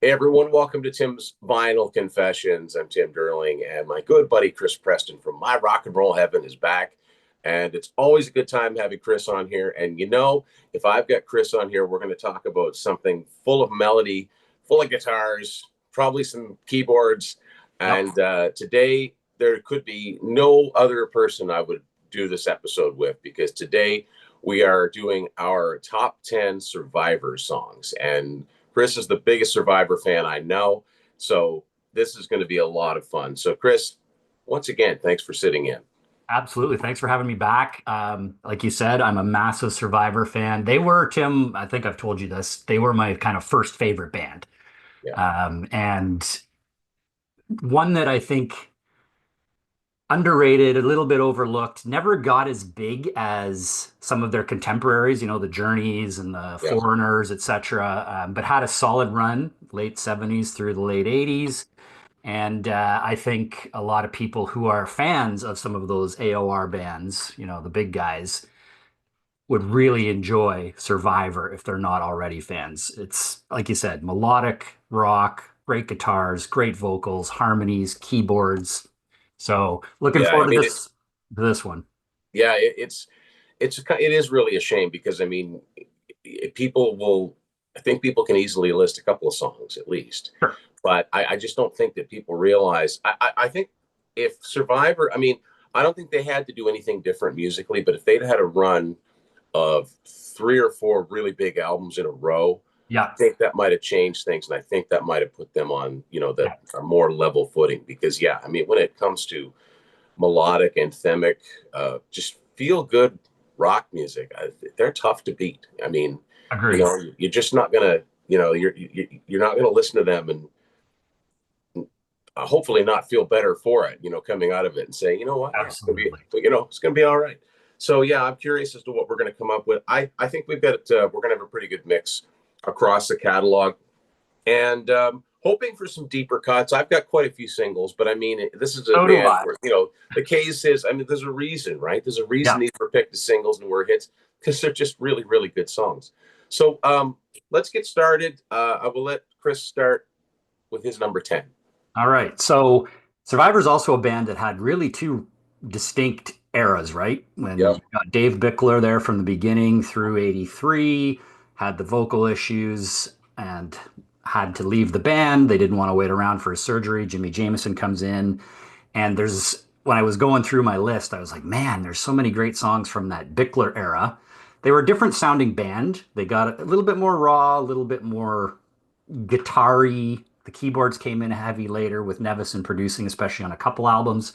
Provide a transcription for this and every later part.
Hey everyone, welcome to Tim's Vinyl Confessions. I'm Tim Derling, and my good buddy Chris Preston from My Rock and Roll Heaven is back. And it's always a good time having Chris on here. And if I've got Chris on here, we're going to talk about something full of melody, full of guitars, probably some keyboards. And today, there could be no other person I would do this episode with, because today we are doing our top 10 Survivor songs. And Chris is the biggest Survivor fan I know. So this is going to be a lot of fun. So, Chris, once again, thanks for sitting in. Absolutely. Thanks for having me back. Like you said, I'm a massive Survivor fan. They were, Tim, I think I've told you this, they were my kind of first favorite band. Yeah. And one that I think underrated, a little bit overlooked, never got as big as some of their contemporaries, the Journeys and the Yeah. Foreigners, etc., but had a solid run, late 70s through the late 80s. And I think a lot of people who are fans of some of those AOR bands, the big guys, would really enjoy Survivor if they're not already fans. It's, like you said, melodic rock, great guitars, great vocals, harmonies, keyboards. So looking Yeah. forward to this one. Yeah, it is really a shame because people will, I think people can easily list a couple of songs at least, Sure. but I just don't think that people realize. I think if Survivor, I don't think they had to do anything different musically, but if they'd had a run of three or four really big albums in a row, I Yeah. think that might have changed things, and I think that might have put them on, Yeah. a more level footing. Because when it comes to melodic, anthemic, just feel good rock music, they're tough to beat. Agreed. You're just not gonna, you're not gonna listen to them and hopefully not feel better for it, coming out of it and say, you know what, yeah, Absolutely. it's gonna be all right. So yeah, I'm curious as to what we're gonna come up with. I think we've got we're gonna have a pretty good mix across the catalog, and hoping for some deeper cuts. I've got quite a few singles, but this is a So do band I. where the case is. There's a reason, right? There's a reason Yeah. these were picked as singles and were hits, because they're just really, really good songs. So let's get started. I will let Chris start with his number 10. All right. So Survivor's also a band that had really two distinct eras, right? When you Yep. got Dave Bickler there from the beginning through 83, had the vocal issues and had to leave the band. They didn't want to wait around for his surgery. Jimmy Jameson comes in. And when I was going through my list, I was like, man, there's so many great songs from that Bickler era. They were a different sounding band. They got a little bit more raw, a little bit more guitar-y. The keyboards came in heavy later with Nevison producing, especially on a couple albums.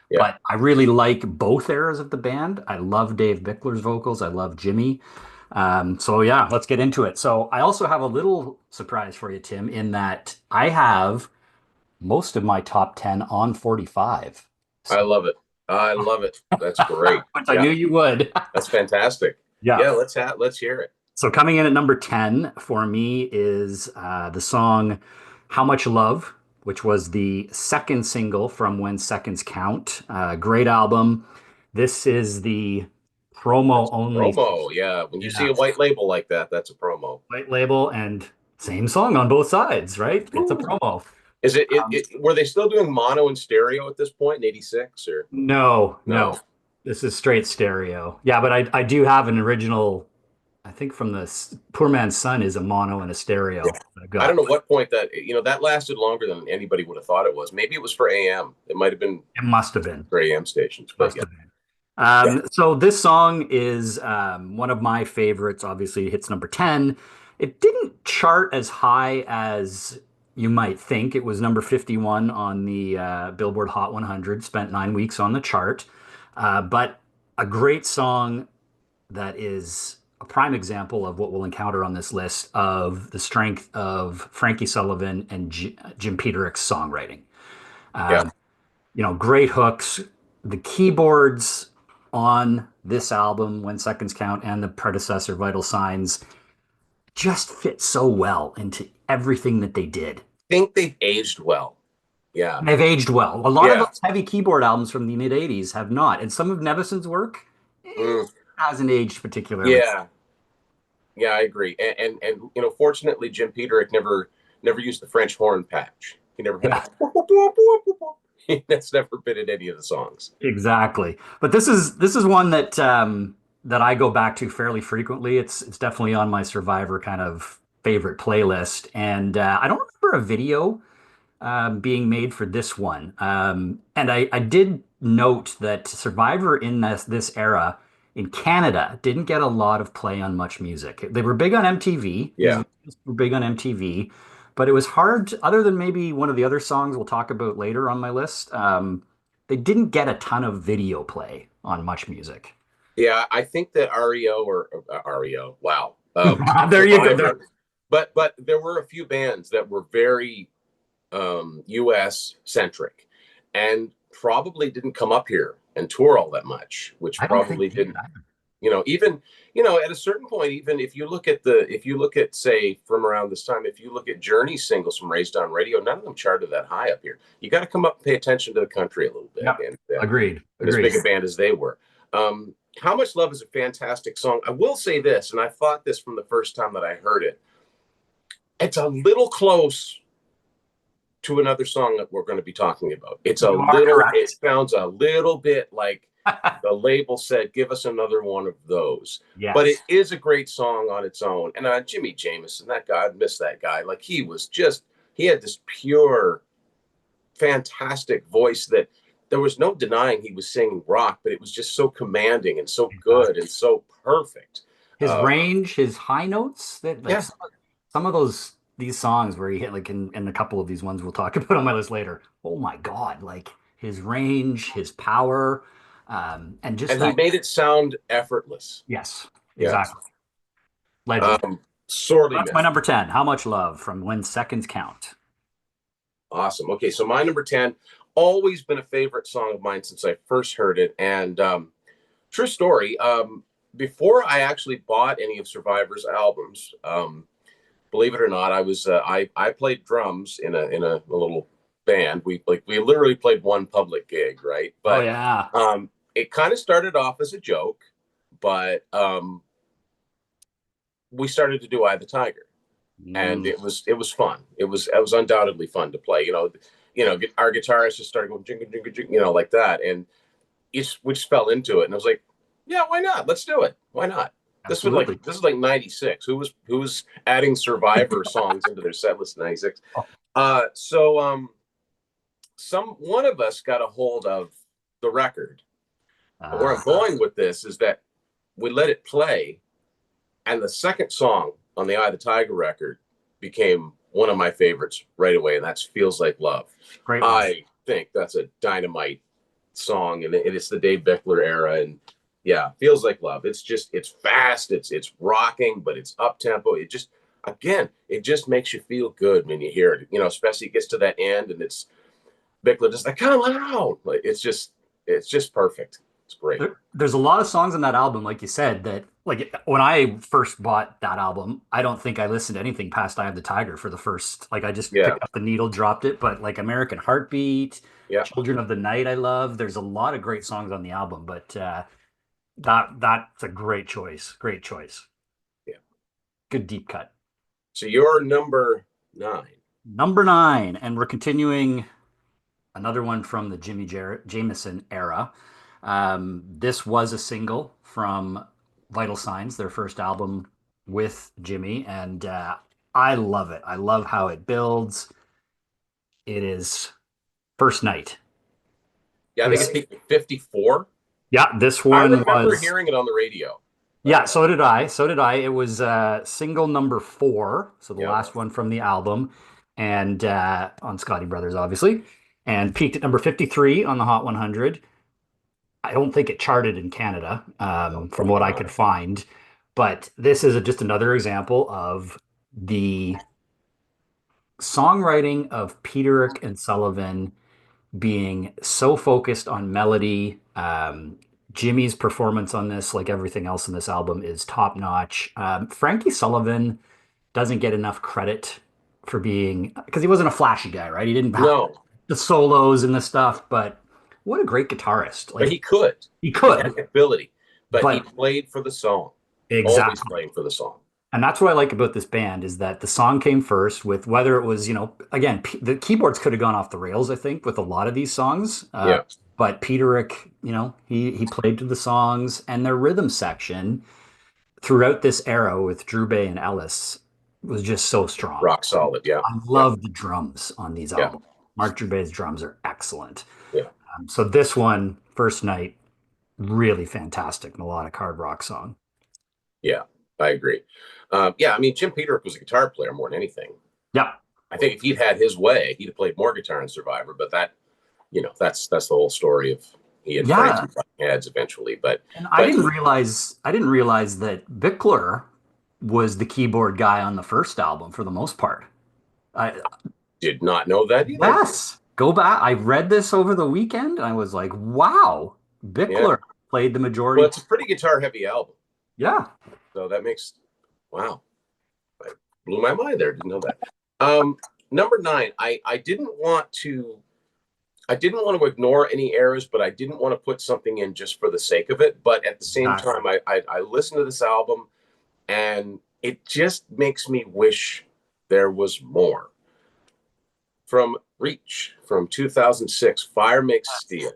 Yeah. But I really like both eras of the band. I love Dave Bickler's vocals. I love Jimmy. So yeah, let's get into it. So I also have a little surprise for you, Tim, in that I have most of my top 10 on 45. I So, love it. I love it. That's great. which I Yeah, knew you would. that's fantastic. Yeah. Yeah, let's hear it. So coming in at number 10 for me is the song How Much Love, which was the second single from When Seconds Count. Great album. This is the promo That's a only. promo. Yeah, when you see Yeah, a white label like that, that's a promo. white label and same song on both sides, right? It's a Ooh. promo. Is Um, were they still doing mono and stereo at this point in '86 or no, no? no. This is straight stereo. Yeah, but I do have an original, I think from the Poor Man's Son is a mono and a Yeah. stereo that I I don't got. know what point that lasted longer than anybody would have thought it was. Maybe it was for AM. It might have been It must have been. for AM stations, but Must yeah. have been. Yeah. So this song is one of my favorites. Obviously, it hits number 10. It didn't chart as high as you might think. It was number 51 on the Billboard Hot 100, spent 9 weeks on the chart. But a great song that is a prime example of what we'll encounter on this list of the strength of Frankie Sullivan and Jim Peterick's songwriting. Yeah. Um, great hooks. The keyboards on this album, When Seconds Count, and the predecessor, Vital Signs, just fit so well into everything that they did. Think they've aged well. Yeah. They've aged well. A lot of Yeah. those heavy keyboard albums from the mid 80s have not. And some of Nevison's work Mm, hasn't aged particularly. yeah. Yeah, I agree. And fortunately, Jim Peterick never used the French horn patch. He never had Yeah, a that's never been in any of the songs. exactly. But this is one that that I go back to fairly frequently. It's definitely on my Survivor kind of favorite playlist, and I don't remember a video being made for this one. And I did note that Survivor in this era in Canada didn't get a lot of play on much music. They were big on MTV. These Yeah. were big on MTV, but it was hard, other than maybe one of the other songs we'll talk about later on my list. They didn't get a ton of video play on much music. Yeah, I think that REO or REO, wow, There you go. There. Survivor, but there were a few bands that were very US centric and probably didn't come up here and tour all that much, which I don't think probably they did didn't, either. even, at a certain point, even if you look at, say, from around this time, if you look at Journey singles from Raised on Radio, none of them charted that high up here. You got to come up and pay attention to the country a little bit. Yep. Agreed. And as Agreed. big a band as they were. How Much Love is a fantastic song. I will say this, and I thought this from the first time that I heard it. It's a little close to another song that we're going to be talking about. You are It correct. sounds a little bit like the label said, give us another one of those. But it Yes. is a great song on its own. And Jimmy Jamison, that guy, I miss that guy. Like he had this pure, fantastic voice that there was no denying he was singing rock, but it was just so commanding and so good and so perfect. His Uh, range, his high notes, that like yeah. some of these songs where he hit like in a couple of these ones we'll talk about on my list later. Oh my God, like his range, his power, and just And he that. made it sound effortless. Yes, Yes. exactly. Legend. Sorely That's my missed. number 10. How Much Love from When Seconds Count. Awesome. Okay, so my number 10, always been a favorite song of mine since I first heard it. And true story, before I actually bought any of Survivor's albums, believe it or not, I played drums in a little band. We literally played one public gig, right? Oh But yeah. it kind of started off as a joke, but we started to do "I the Tiger," and Mm, it was fun. It was undoubtedly fun to play. Our guitarist just started going jingle jingle jingle, like that, and we just fell into it. And I was like, yeah, why not? Let's do it. Why not? absolutely. This is like '96. Who was adding Survivor songs into their set list in '96? Oh, So some one of us got a hold of the record. But where I'm uh, going with this is that we let it play, and the second song on the Eye of the Tiger record became one of my favorites right away, and that's "Feels Like Love." great one. I think that's a dynamite song, and it's the Dave Bickler era, and yeah, "Feels Like Love." It's fast, it's rocking, but it's up tempo. It just makes you feel good when you hear it. Especially it gets to that end, and it's Bickler just like, come on, like it's just perfect. It's great. There's a lot of songs on that album, like you said, that like when I first bought that album, I don't think I listened to anything past Eye of the Tiger for the first, like I just Yeah, picked up the needle, dropped it, but like American Heartbeat, yeah, Children of the Night, I love. There's a lot of great songs on the album, but that's a great choice. Great choice. yeah. Good deep cut. So you're number 9. Number 9, and we're continuing another one from the Jameson era. This was a single from Vital Signs, their first album with Jimmy, and I love it. I love how it builds. It is First Night. Yeah, I think This, it's 54. yeah, this I one remember was, hearing it on the radio. yeah, so did I. So did I. It was single number 4, so the Yeah. last one from the album, and on Scotty Brothers, obviously, and peaked at number 53 on the Hot 100. I don't think it charted in Canada, Oh, from what I God. could find. But this is just another example of the songwriting of Peter and Sullivan being so focused on melody. Jimmy's performance on this, like everything else in this album, is top notch. Frankie Sullivan doesn't get enough credit for being, because he wasn't a flashy guy, right? He didn't have No, the solos and the stuff, but what a great guitarist. but Like he could. he He had could, the ability, but he but played for the song. Always exactly. playing for the song. And that's what I like about this band is that the song came first with whether it was, again, the keyboards could have gone off the rails, I think, with a lot of these songs. Yeah, But Peterick, he played to the songs and their rhythm section throughout this era with Drew Bay and Ellis was just so strong. rock solid. Yeah, I yeah, love the drums on these yeah, albums. Mark Drew Bay's drums are excellent. yeah, So this one, First Night, really fantastic melodic hard rock song. yeah. I agree. Yeah, I mean, Jim Peterick was a guitar player more than anything. Yeah. I think if he'd had his way, he'd have played more guitar in Survivor. But that, that's the whole story of he and Yeah. Frankie butting heads eventually. But And but he I didn't realize that Bickler was the keyboard guy on the first album for the most part. I did not know that either. Yes. Go back. I read this over the weekend and I was like, wow, Yeah. Bickler played the Well, majority. it's a pretty guitar heavy album. Yeah. So that makes, wow, I blew my mind there. Didn't know that. Number nine, I didn't want to ignore any errors, but I didn't want to put something in just for the sake of it. But at the same Exactly. time, I listened to this album and it just makes me wish there was more. From Reach from 2006, Fire Makes Steel.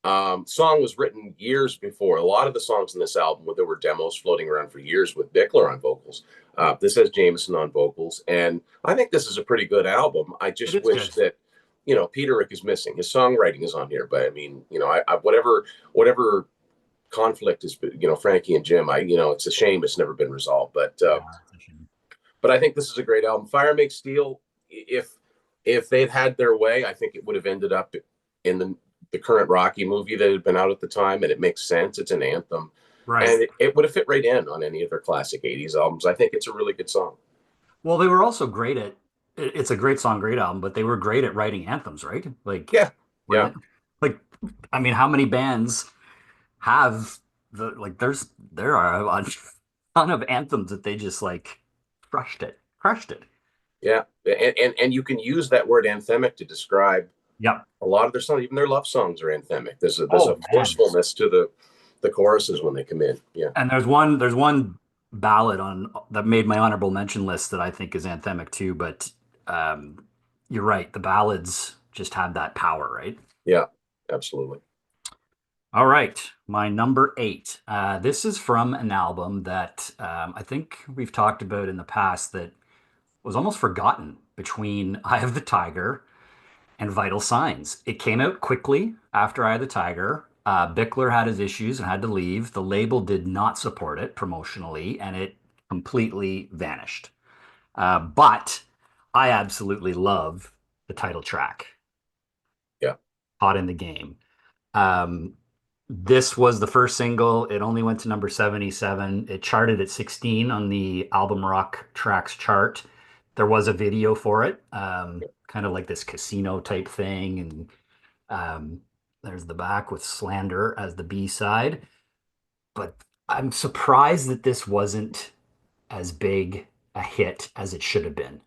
Song was written years before. A lot of the songs in this album, there were demos floating around for years with Bickler on vocals. This has Jameson on vocals, and I think this is a pretty good album. I It just is wish good. that Peterick is missing. His songwriting is on here, but I mean, whatever conflict is, Frankie and Jim. It's a shame it's never been resolved, but Yeah, it's a shame. I think this is a great album. Fire Makes Steel. If they'd had their way, I think it would have ended up in the current Rocky movie that had been out at the time, and it makes sense. It's an anthem, Right. and it would have fit right in on any of their classic '80s albums. I think it's a really good song. Well, they were also great at it's a great song, great album, but they were great at writing anthems, right? Like Yeah, when yeah, the, like I mean, how many bands have there are a ton of anthems that they just like crushed it. Crushed it. yeah. And you can use that word anthemic to describe Yep. a lot of their songs. Even their love songs are anthemic. There's a Oh man. forcefulness to the choruses when they come in. Yeah, And there's one ballad on that made my honorable mention list that I think is anthemic too, but um you're right, the ballads just have that power, right? yeah, absolutely. All right, my number eight. This is from an album that I think we've talked about in the past that was almost forgotten between Eye of the Tiger and Vital Signs. It came out quickly after Eye of the Tiger. Bickler had his issues and had to leave. The label did not support it promotionally, and it completely vanished. But I absolutely love the title track, Yeah, Hot in the Game. Um, this was the first single. It only went to number 77. It charted at 16 on the Album Rock Tracks chart. There was a video for it, kind of like this casino type thing. And there's the back with Slander as the B side. But I'm surprised that this wasn't as big a hit as it should have been.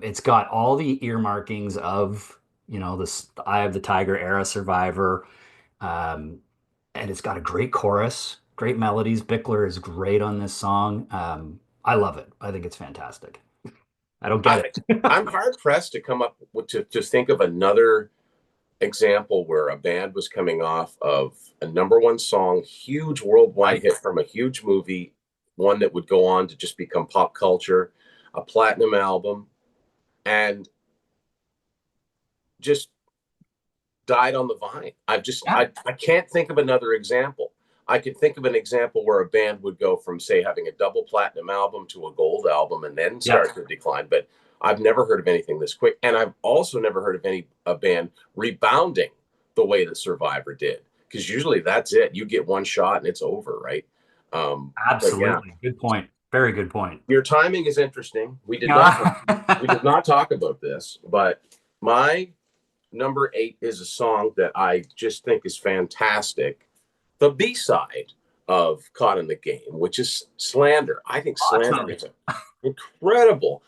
It's got all the earmarkings of, this the Eye of the Tiger era Survivor. Um, and it's got a great chorus, great melodies. Bickler is great on this song. I love it. I think it's fantastic. I don't get I it. I'm hard pressed to come up with to think of another example where a band was coming off of a number one song, huge worldwide Right. hit from a huge movie, one that would go on to just become pop culture, a platinum album, and just died on the vine. Yeah. I can't think of another example. I could think of an example where a band would go from, say, having a double platinum album to a gold album and then Yeah. start to decline. But I've never heard of anything this quick, and I've also never heard of a band rebounding the way that Survivor did. Because usually that's it. You get one shot and it's over, right? But yeah, Absolutely. Good point. Very good point. your timing is interesting. We did Yeah. not talk about this, but my number eight is a song that I just think is fantastic. The B side of Caught in the Game, which is Slander. I think Slander Awesome. is an incredible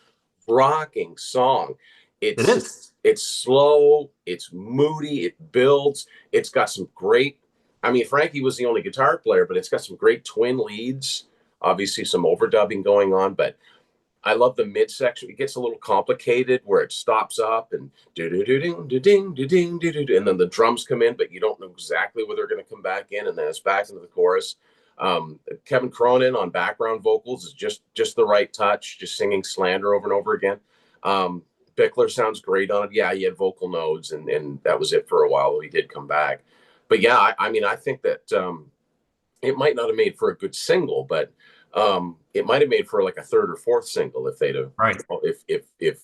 rocking song. It It's is. it's slow, it's moody, it builds, it's got some great. I mean, Frankie was the only guitar player, but it's got some great twin leads obviously some overdubbing going on, but I love the midsection. It gets a little complicated where it stops up and do do do ding do ding do ding do do, and then the drums come in, but you don't know exactly where they're going to come back in, and then it's back into the chorus. Kevin Cronin on background vocals is just the right touch, just singing Slander over and over again. Bickler sounds great on it. Yeah, he had vocal nodes, and that was it for a while. He did come back, but yeah, I mean, I think that it might not have made for a good single, but it might have made for like a third or fourth single if they'd have, Right. if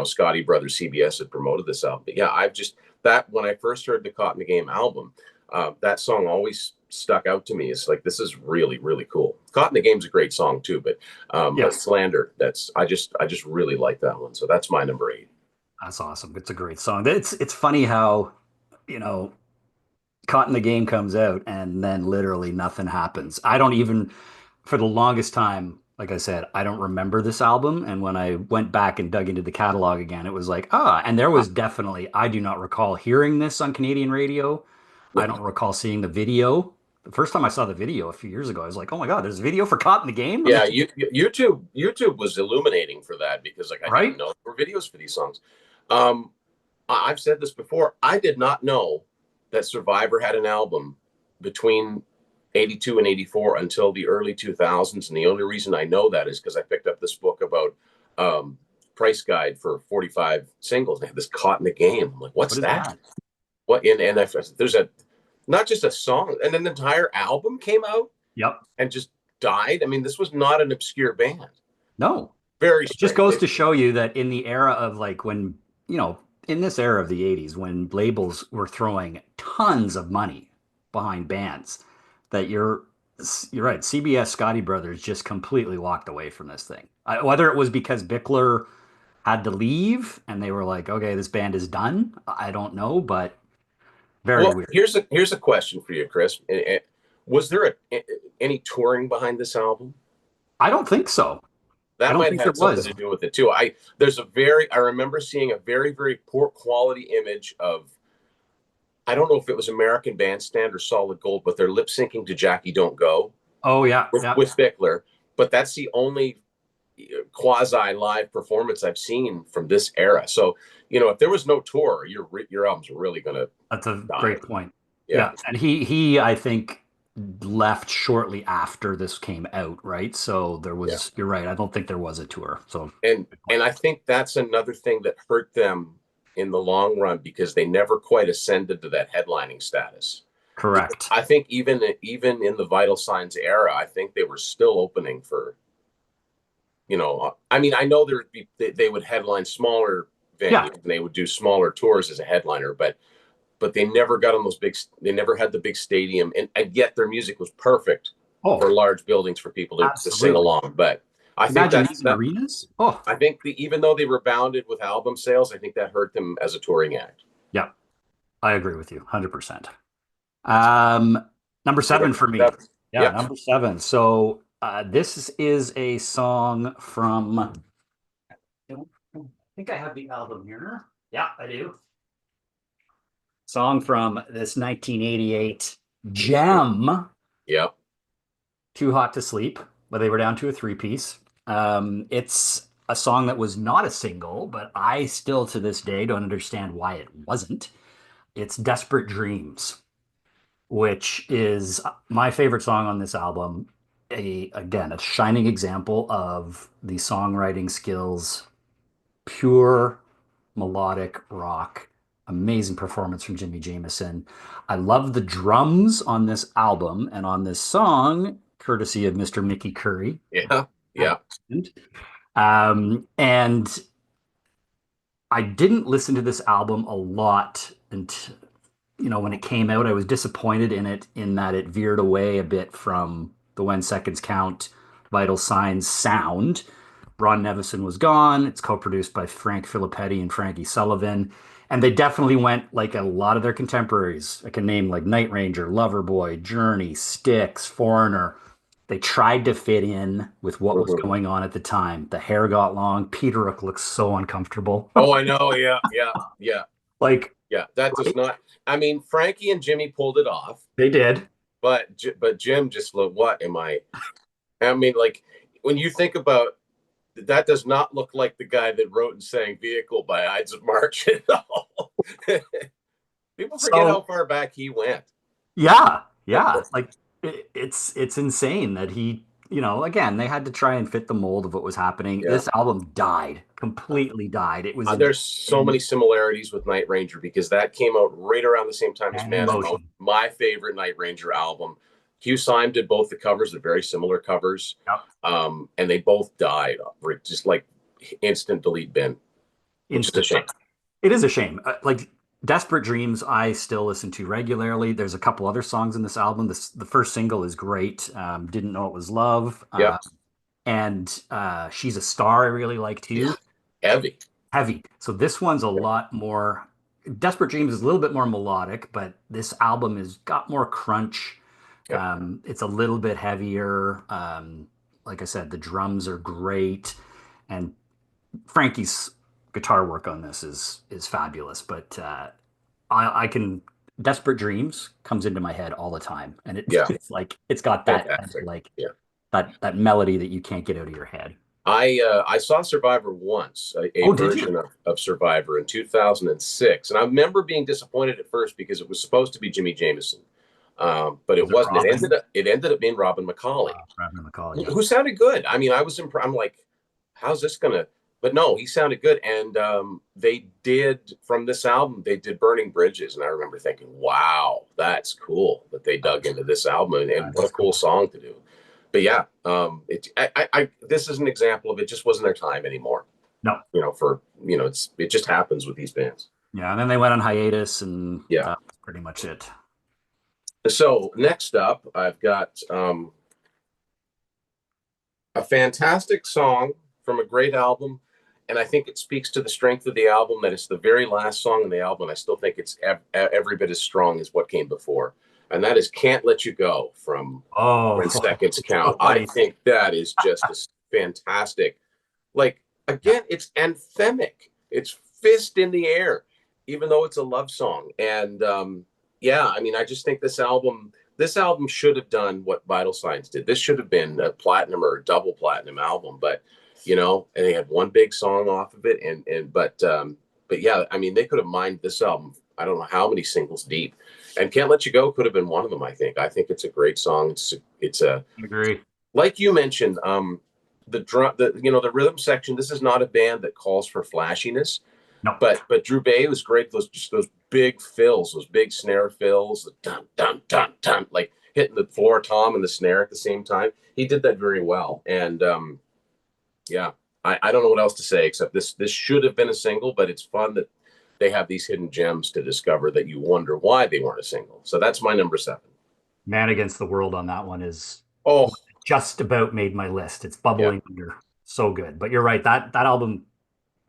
Scotty Brothers CBS had promoted this album. But yeah, I've just that when I first heard the Caught in the Game album, that song always stuck out to me. It's like this is really really cool. Caught in the Game's a great song too, but Yes. Slander, that's I just really like that one. So that's my number 8. That's awesome. It's a great song. It's funny how, you know, Caught in the Game comes out and then literally nothing happens. I don't even, for the longest time, like I said, I don't remember this album. And when I went back and dug into the catalog again, it was like, and there was definitely, I do not recall hearing this on Canadian radio. I don't recall seeing the video. The first time I saw the video a few years ago, I was like, oh my God, there's a video for Caught in the Game? Yeah, YouTube was illuminating for that because like I didn't Right? know there were videos for these songs. I've said this before. I did not know that Survivor had an album between 82 and 84 until the early 2000s. And the only reason I know that is because I picked up this book about price guide for 45 singles. They had this Caught in the Game. I'm like, What what's is that? that? What? And there's a not just a song, and an entire album came out Yep. and just died. I mean, this was not an obscure band. No. Very It just strange. goes to show you that in the era of like when, you know, in this era of the 80s, when labels were throwing tons of money behind bands, that you're right. CBS Scotty Brothers just completely walked away from this thing. Whether it was because Bickler had to leave and they were like, okay, this band is done. I don't know, but very Well, weird. here's a question for you, Chris. Was there any touring behind this album? I don't think so. I That don't might have think there had something was. to do with it too. I remember seeing a very very poor quality image of, I don't know if it was American Bandstand or Solid Gold, but they're lip syncing to Jackie Don't Go Oh yeah, with yeah. with Bickler. But that's the only quasi live performance I've seen from this era. So if there was no tour, your album's really gonna That's a die. great point. Yeah, Yeah, and he I think left shortly after this came out, right? So there yeah. was, you're right. I don't think there was a tour. So and good point. and I think that's another thing that hurt them in the long run because they never quite ascended to that headlining status. Because Correct. I think even in the Vital Signs era, I think they were still opening for, I mean, I know they would headline smaller Yeah. venues and they would do smaller tours as a headliner, but they never got on those big. They never had the big stadium, and yet their music was perfect for Oh, large buildings for people to sing absolutely. along. But I think Imagine that's these in that. arenas. Oh, I think even though they rebounded with album sales, I think that hurt them as a touring act. yeah. I agree with you 100%. Um, number seven for me. Yeah, Yep. number seven. So this is a song from, I think I have the album here. Yeah, I do. Song from this 1988 gem, Yep. Too Hot to Sleep, where they were down to a three-piece. It's a song that was not a single, but I still to this day don't understand why it wasn't. It's Desperate Dreams, which is my favorite song on this album. Again, a shining example of the songwriting skills, pure melodic rock, amazing performance from Jimmy Jamison. I love the drums on this album and on this song, courtesy of Mr. Mickey Curry. Yeah. Yeah. And I didn't listen to this album a lot until, when it came out. I was disappointed in it in that it veered away a bit from the When Seconds Count, Vital Signs sound. Ron Nevison was gone. It's co-produced by Frank Filippetti and Frankie Sullivan. And they definitely went like a lot of their contemporaries. I can name like Night Ranger, Loverboy, Journey, Styx, Foreigner. They tried to fit in with what was Mhm. going on at the time. The hair got long. Peter Hook looks so uncomfortable. Oh, I know. Yeah. Yeah. Yeah. Like, Yeah. That does right? not. I mean, Frankie and Jimmy pulled it off, They did. but Jim just looked. What am I? I mean, like when you think about that, does not look like the guy that wrote and sang "Vehicle" by Ides of March at all. People forget how So far back he went. yeah, yeah. Like it's insane that he, again, they had to try and fit the mold of what was happening. Yeah. This album died, completely died. It was There's so in many similarities with Night Ranger because that came out right around the same time as and Man in Motion. emotion. My favorite Night Ranger album. Hugh Syme did both the covers, they're very similar covers, Yep. and they both died just like instant delete bin, which is a Instant. shame. It is a shame. Like Desperate Dreams, I still listen to regularly. There's a couple other songs in this album. The first single is great. Didn't Know It Was Love. Yep. And She's a Star, I really like Yeah. too. Heavy. Heavy. So this one's a lot more. Desperate Dreams is a little bit more melodic, but this album has got more crunch. Yep. It's a little bit heavier. Like I said, the drums are great, and Frankie's guitar work on this is fabulous. But I can Desperate Dreams comes into my head all the time, and Yeah. it's like it's got that Fantastic. like Yeah. that melody that you can't get out of your head. I saw Survivor once, a Oh, did you? version of Survivor in 2006, and I remember being disappointed at first because it was supposed to be Jimmy Jameson, but it Was it wasn't. Robin? It ended up being Robin McCauley, Robin McCall, yeah. who sounded good. I mean, I'm like, how's this gonna? But no, he sounded good, and they did from this album. They did Burning Bridges, and I remember thinking, wow, that's cool that they dug into this album, and what a That's cool cool. song to do. But yeah, this is an example of it just wasn't their time anymore. No. It just happens with these bands. Yeah, and then they went on hiatus, and Yeah. that's pretty much it. So next up, I've got a fantastic song from a great album, and I think it speaks to the strength of the album that it's the very last song in the album. I still think it's every bit as strong as what came before, and that is "Can't Let You Go" from Oh, When Seconds it's so Count. I funny. think that is just a fantastic. Like again, it's anthemic. It's fist in the air, even though it's a love song. And yeah, I mean, I just think this album should have done what Vital Signs did. This should have been a platinum or a double platinum album, but and they had one big song off of it, but yeah, I mean, they could have mined this album. I don't know how many singles deep, and "Can't Let You Go" could have been one of them. I think it's a great song. It's a I agree. like you mentioned, the drum, the rhythm section. This is not a band that calls for flashiness, No, but Drew Bay was great. Those big fills, those big snare fills, the dun dun dun dun, like hitting the floor tom and the snare at the same time. He did that very well, and yeah, I don't know what else to say except this should have been a single, but it's fun that they have these hidden gems to discover that you wonder why they weren't a single. So that's my number seven. Man Against the World on that one is Oh just about made my list. It's yeah, bubbling under. So good. But you're right, that album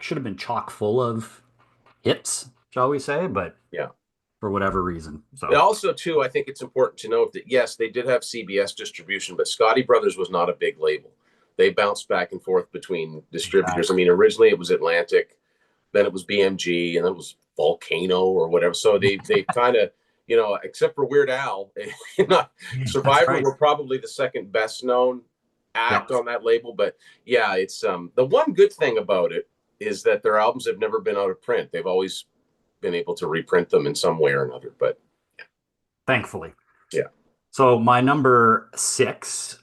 should have been chock full of hits, shall we say, but yeah. for whatever reason. And So also, too, I think it's important to note that yes, they did have CBS distribution, but Scotty Brothers was not a big label. They bounced back and forth between distributors. I exactly. mean, originally it was Atlantic, then it was BMG, and then it was Volcano or whatever. So they kind of, except for Weird Al, That's Survivor right. were probably the second best known Yep. act on that label. But yeah, it's the one good thing about it is that their albums have never been out of print. They've always been able to reprint them in some way or another. But Thankfully. yeah, So my number six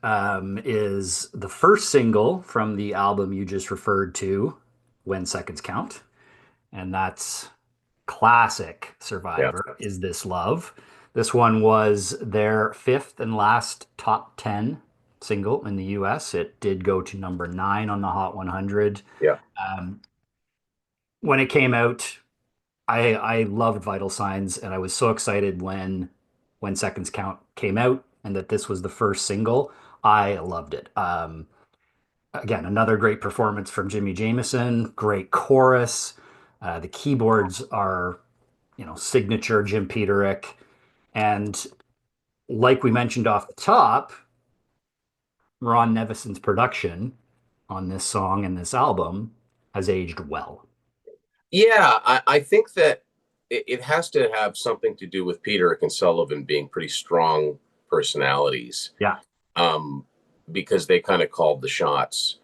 is the first single from the album you just referred to, When Seconds Count, and that's classic yeah, Survivor, Is This Love? This one was their fifth and last top 10 single in the US. It did go to number nine on the Hot 100. yeah. Um, when it came out, I loved Vital Signs, and I was so excited when Seconds Count came out, and that this was the first single. I loved it. Again, another great performance from Jimmy Jameson. Great chorus. The keyboards are, signature Jim Peterick, and like we mentioned off the top, Ron Nevison's production on this song and this album has aged well. Yeah, I think that it has to have something to do with Peter and Sullivan being pretty strong personalities. Yeah, Um, because they kind of called the shots,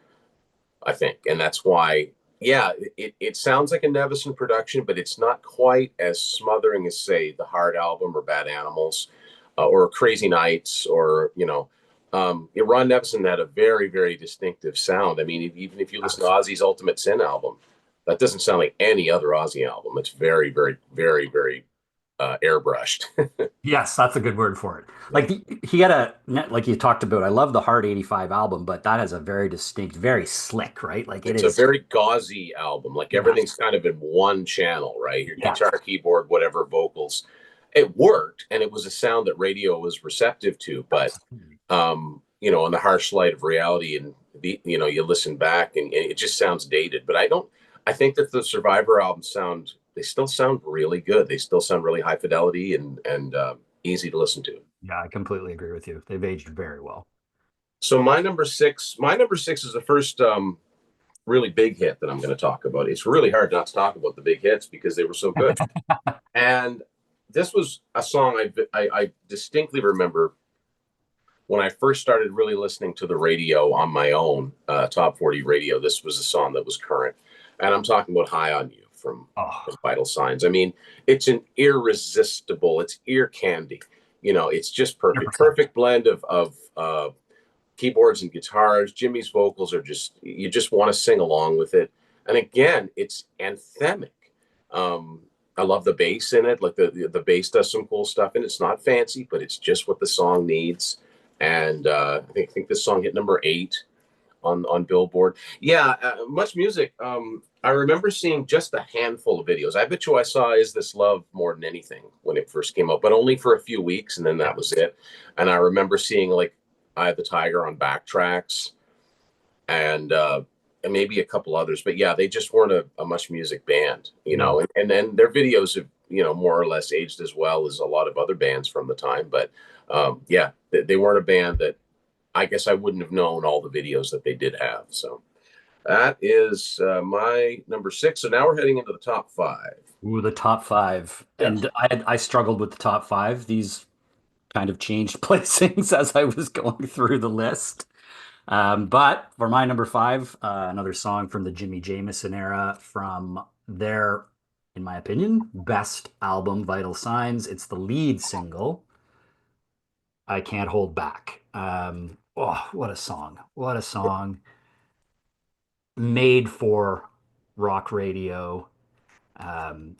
I think. And that's why, yeah, it sounds like a Nevison production, but it's not quite as smothering as, say, the Hard album or Bad Animals, or Crazy Nights, or, Ron Nevison had a very, very distinctive sound. I mean, even if you listen to Ozzy's Ultimate Sin album, that doesn't sound like any other Ozzy album. It's very, very, very, very airbrushed. Yes, that's a good word for it. Yeah. Like he had like you talked about. I love the Hard 85 album, but that has a very distinct, very slick, right? Like it It's a is. very gauzy album. Like everything's Yes. kind of in one channel, right? Your Yeah. guitar, keyboard, whatever, vocals. It worked, and it was a sound that radio was receptive to. But Absolutely. in the harsh light of reality, and you listen back, and it just sounds dated. But I don't. I think that the Survivor albums they still sound really good. They still sound really high fidelity and easy to listen to. Yeah, I completely agree with you. They've aged very well. So my number six is the first really big hit that I'm going to talk about. It's really hard not to talk about the big hits because they were so good. And this was a song I distinctly remember when I first started really listening to the radio on my own, top 40 radio. This was a song that was current. And I'm talking about High on You from Oh, Vital Signs. I mean, it's an irresistible, it's ear candy. It's just perfect. 100%. Perfect blend of keyboards and guitars. Jimmy's vocals are you just want to sing along with it. And again, it's anthemic. Um, I love the bass in it. Like the bass does some cool stuff, and it's not fancy, but it's just what the song needs. And I think this song hit number 8 on Billboard. Yeah, Much Music. I remember seeing just a handful of videos. I bet you I saw Is This Love more than anything when it first came out, but only for a few weeks, and then that Yeah. was it. And I remember seeing like I Had the Tiger on Backtracks, and maybe a couple others. But yeah, they just weren't a Much Music band, No. and then their videos have more or less aged as well as a lot of other bands from the time. But yeah, they weren't a band that I guess I wouldn't have known all the videos that they did have. So that is my number 6. So now we're heading into the top 5. Ooh, the top five. Yeah. And I struggled with the top five. These kind of changed placings as I was going through the list. But for my number five, another song from the Jimmy Jamison era from their, in my opinion, best album, Vital Signs. It's the lead single, I Can't Hold Back. Oh, what a song. What a song. Made for rock radio. Um,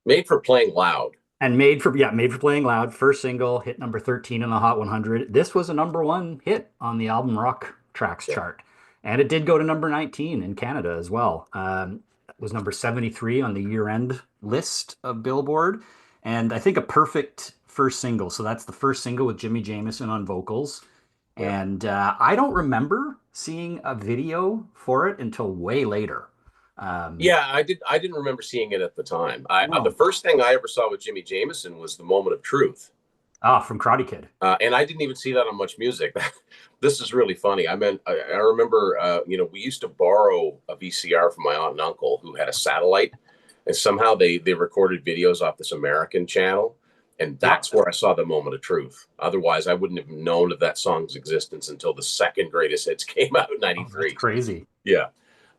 Made for playing loud. And made for playing loud. First single, hit number 13 in the Hot 100. This was a number one hit on the album Rock Tracks Yeah. chart. And it did go to number 19 in Canada as well. It was number 73 on the year-end list of Billboard. And I think a perfect first single. So that's the first single with Jimmy Jamison on vocals. Yeah. And I don't remember seeing a video for it until way later. Yeah, I didn't remember seeing it at the time. The No. first thing I ever saw with Jimmy Jamison was The Moment of Truth. Ah, from Karate Kid. And I didn't even see that on Much Music. This is really funny. I remember, we used to borrow a VCR from my aunt and uncle who had a satellite, and somehow they recorded videos off this American channel, and that's where I saw The Moment of Truth. Otherwise, I wouldn't have known of that song's existence until the second greatest hits came out in Oh, that's '93. crazy. Yeah.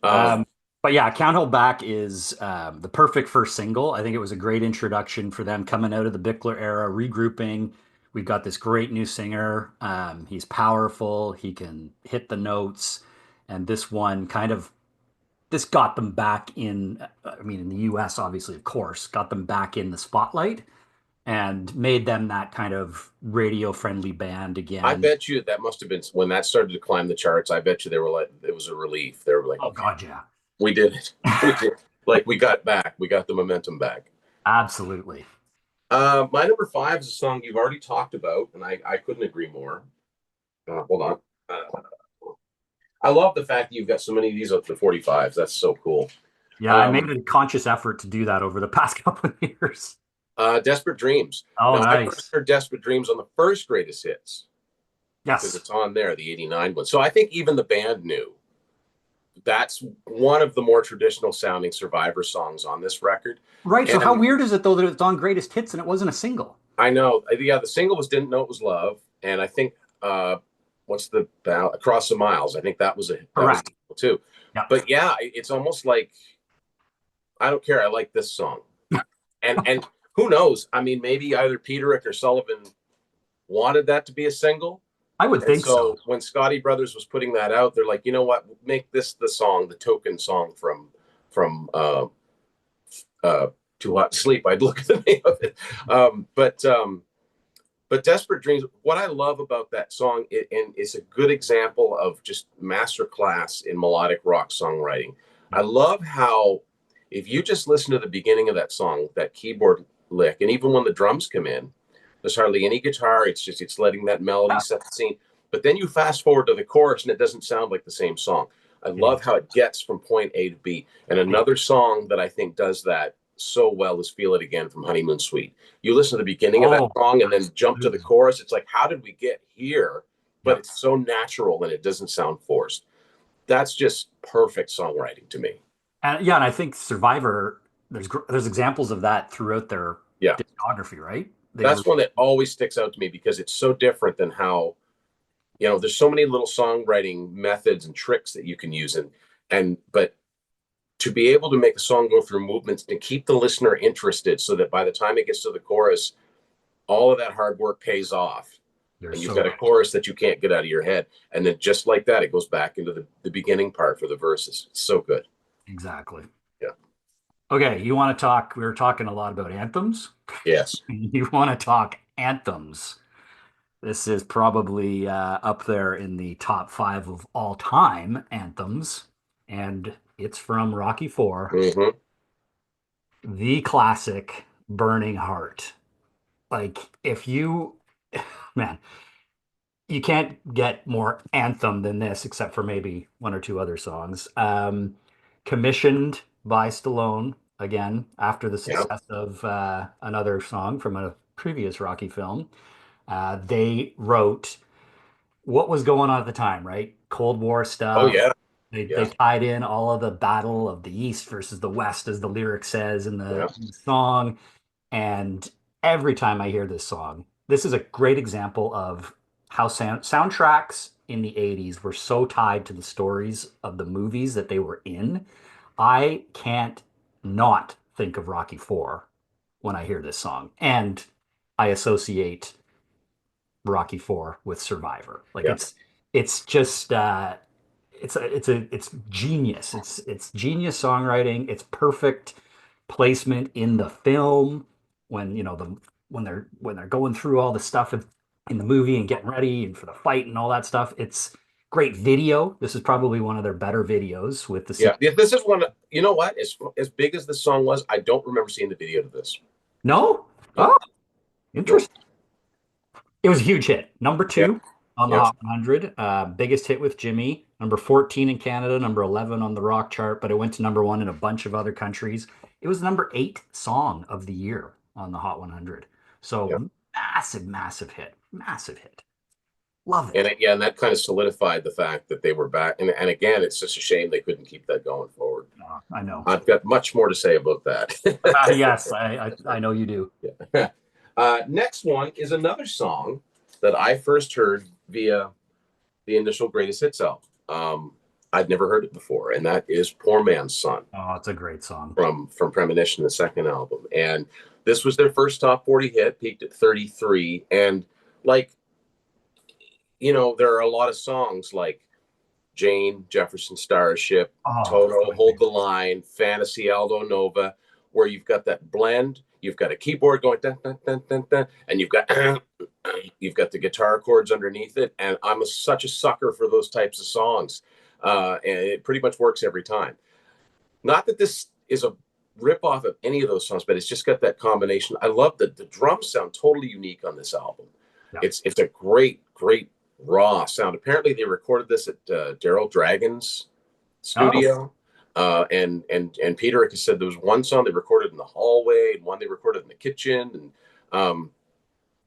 Um, but yeah, Can't Hold Back is the perfect first single. I think it was a great introduction for them coming out of the Bickler era, regrouping. We've got this great new singer. He's powerful. He can hit the notes. And this one this got them back in, I mean, in the US, obviously, of course, got them back in the spotlight and made them that kind of radio friendly band I again. bet you that must have been when that started to climb the charts. I bet you they were like, it was a relief. They were like, Oh, okay, God, yeah. we did it. We did. Like we got back. We got the momentum back. Absolutely. My number 5 is a song you've already talked about, and I couldn't agree more. Hold on. I love the fact that you've got so many of these up to 45s. That's so cool. Yeah, I made a conscious effort to do that over the past couple of years. Desperate Dreams. Oh, Now, I first nice. heard Desperate Dreams on the first greatest hits because Yes. it's on there, the '89 one. So I think even the band knew that's one of the more traditional sounding Survivor songs on this record. Right. So how And weird is it though that it's on Greatest Hits and it wasn't a single? I know, yeah, the single was Didn't Know It Was Love. And I think what's the Across the Miles. I think that was Correct. equal too. Yep. But yeah, it's almost like I don't care. I like this song, and who knows? I mean, maybe either Peterick or Sullivan wanted that to be a single. I would And think so. so when Scotty Brothers was putting that out, they're like, you know what? Make this the song, the token song from uh, Too Hot to Sleep. I'd look at the name of it. But Desperate Dreams, what I love about that song, and it's a good example of just masterclass in melodic rock songwriting. I Yep. love how if you just listen to the beginning of that song, that keyboard lick, and even when the drums come in, there's hardly any guitar. It's letting that melody Yeah. set the scene. But then you fast forward to the chorus and it doesn't sound like the same song. I love how it gets from point A to B. And another song that I think does that so well is Feel It Again from Honeymoon Suite. You listen to the beginning of that Oh, song and then jump to the absolutely. chorus. It's like, how did we get here? But Yep. it's so natural and it doesn't sound forced. That's just perfect songwriting to me. And yeah, and I think Survivor, there's examples of that throughout their Yeah. discography, right? They were That's one that always sticks out to me because it's so different than how, there's so many little songwriting methods and tricks that you can use. But to be able to make a song go through movements and keep the listener interested so that by the time it gets to the chorus, all of that hard work pays off. they're And you've so got a chorus that you can't get out of your head. And then just like that, it goes back into the beginning part for the verses. It's so good. exactly. Yeah. Okay, you want to talk? We were talking a lot about anthems. Yes. You want to talk anthems? This is probably up there in the top five of all time anthems, and it's from Rocky Four, Mm-hmm. the classic "Burning Heart." Like, if you, man, you can't get more anthem than this, except for maybe one or two other songs. Commissioned by Stallone again after the Yeah. success of another song from a previous Rocky film. They wrote what was going on at the time, right? Cold War Oh, stuff. yeah. They Yeah. tied in all of the battle of the East versus the West, as the lyric says in Yeah. the song. And every time I hear this song, this is a great example of how soundtracks in the 80s were so tied to the stories of the movies that they were in. I can't not think of Rocky 4 when I hear this song. And I associate Rocky Four with Survivor. Like Yeah. it's just it's genius. It's genius songwriting. It's perfect placement in the film when when they're going through all the stuff in the movie and getting ready and for the fight and all that stuff. It's great video. This is probably one of their better videos with the Yeah. This is one, you know what? As big as this song was, I don't remember seeing the video to this. No? Nope. Oh, Nope. interesting. It was a huge hit. Number Yeah. two on the Yeah. Hot 100. Biggest hit with Jimmy. Number 14 in Canada, number 11 on the rock chart, but it went to number one in a bunch of other countries. It was the number eight song of the year on the Hot 100. Yeah. So massive, massive hit. Massive hit. Love And it. yeah, and that kind of solidified the fact that they were back. And again, it's just a shame they couldn't keep that going forward. I know. I've got much more to say about that. Yes, I know you do. Yeah. Next one is another song that I first heard via the initial Greatest Hits album. I'd never heard it before, and that is "Poor Man's Son" Oh, it's a great song. from Premonition, the second album. And this was their first top 40 hit, peaked at 33. And like, there are a lot of songs like Jane, Jefferson Starship, Oh, Toto, Hold the Line, Fantasy, Aldo Nova, where you've got that blend. You've got a keyboard going dun, dun, dun, dun, dun, and you've got the guitar chords underneath it. And I'm such a sucker for those types of songs, and it pretty much works every time. Not that this is a rip off of any of those songs, but it's just got that combination. I love that the drums sound totally unique on this album. yeah. It's a great raw sound. Apparently, they recorded this at Daryl Dragon's Oh, studio. And Peter has said there was one song they recorded in the hallway and one they recorded in the kitchen. And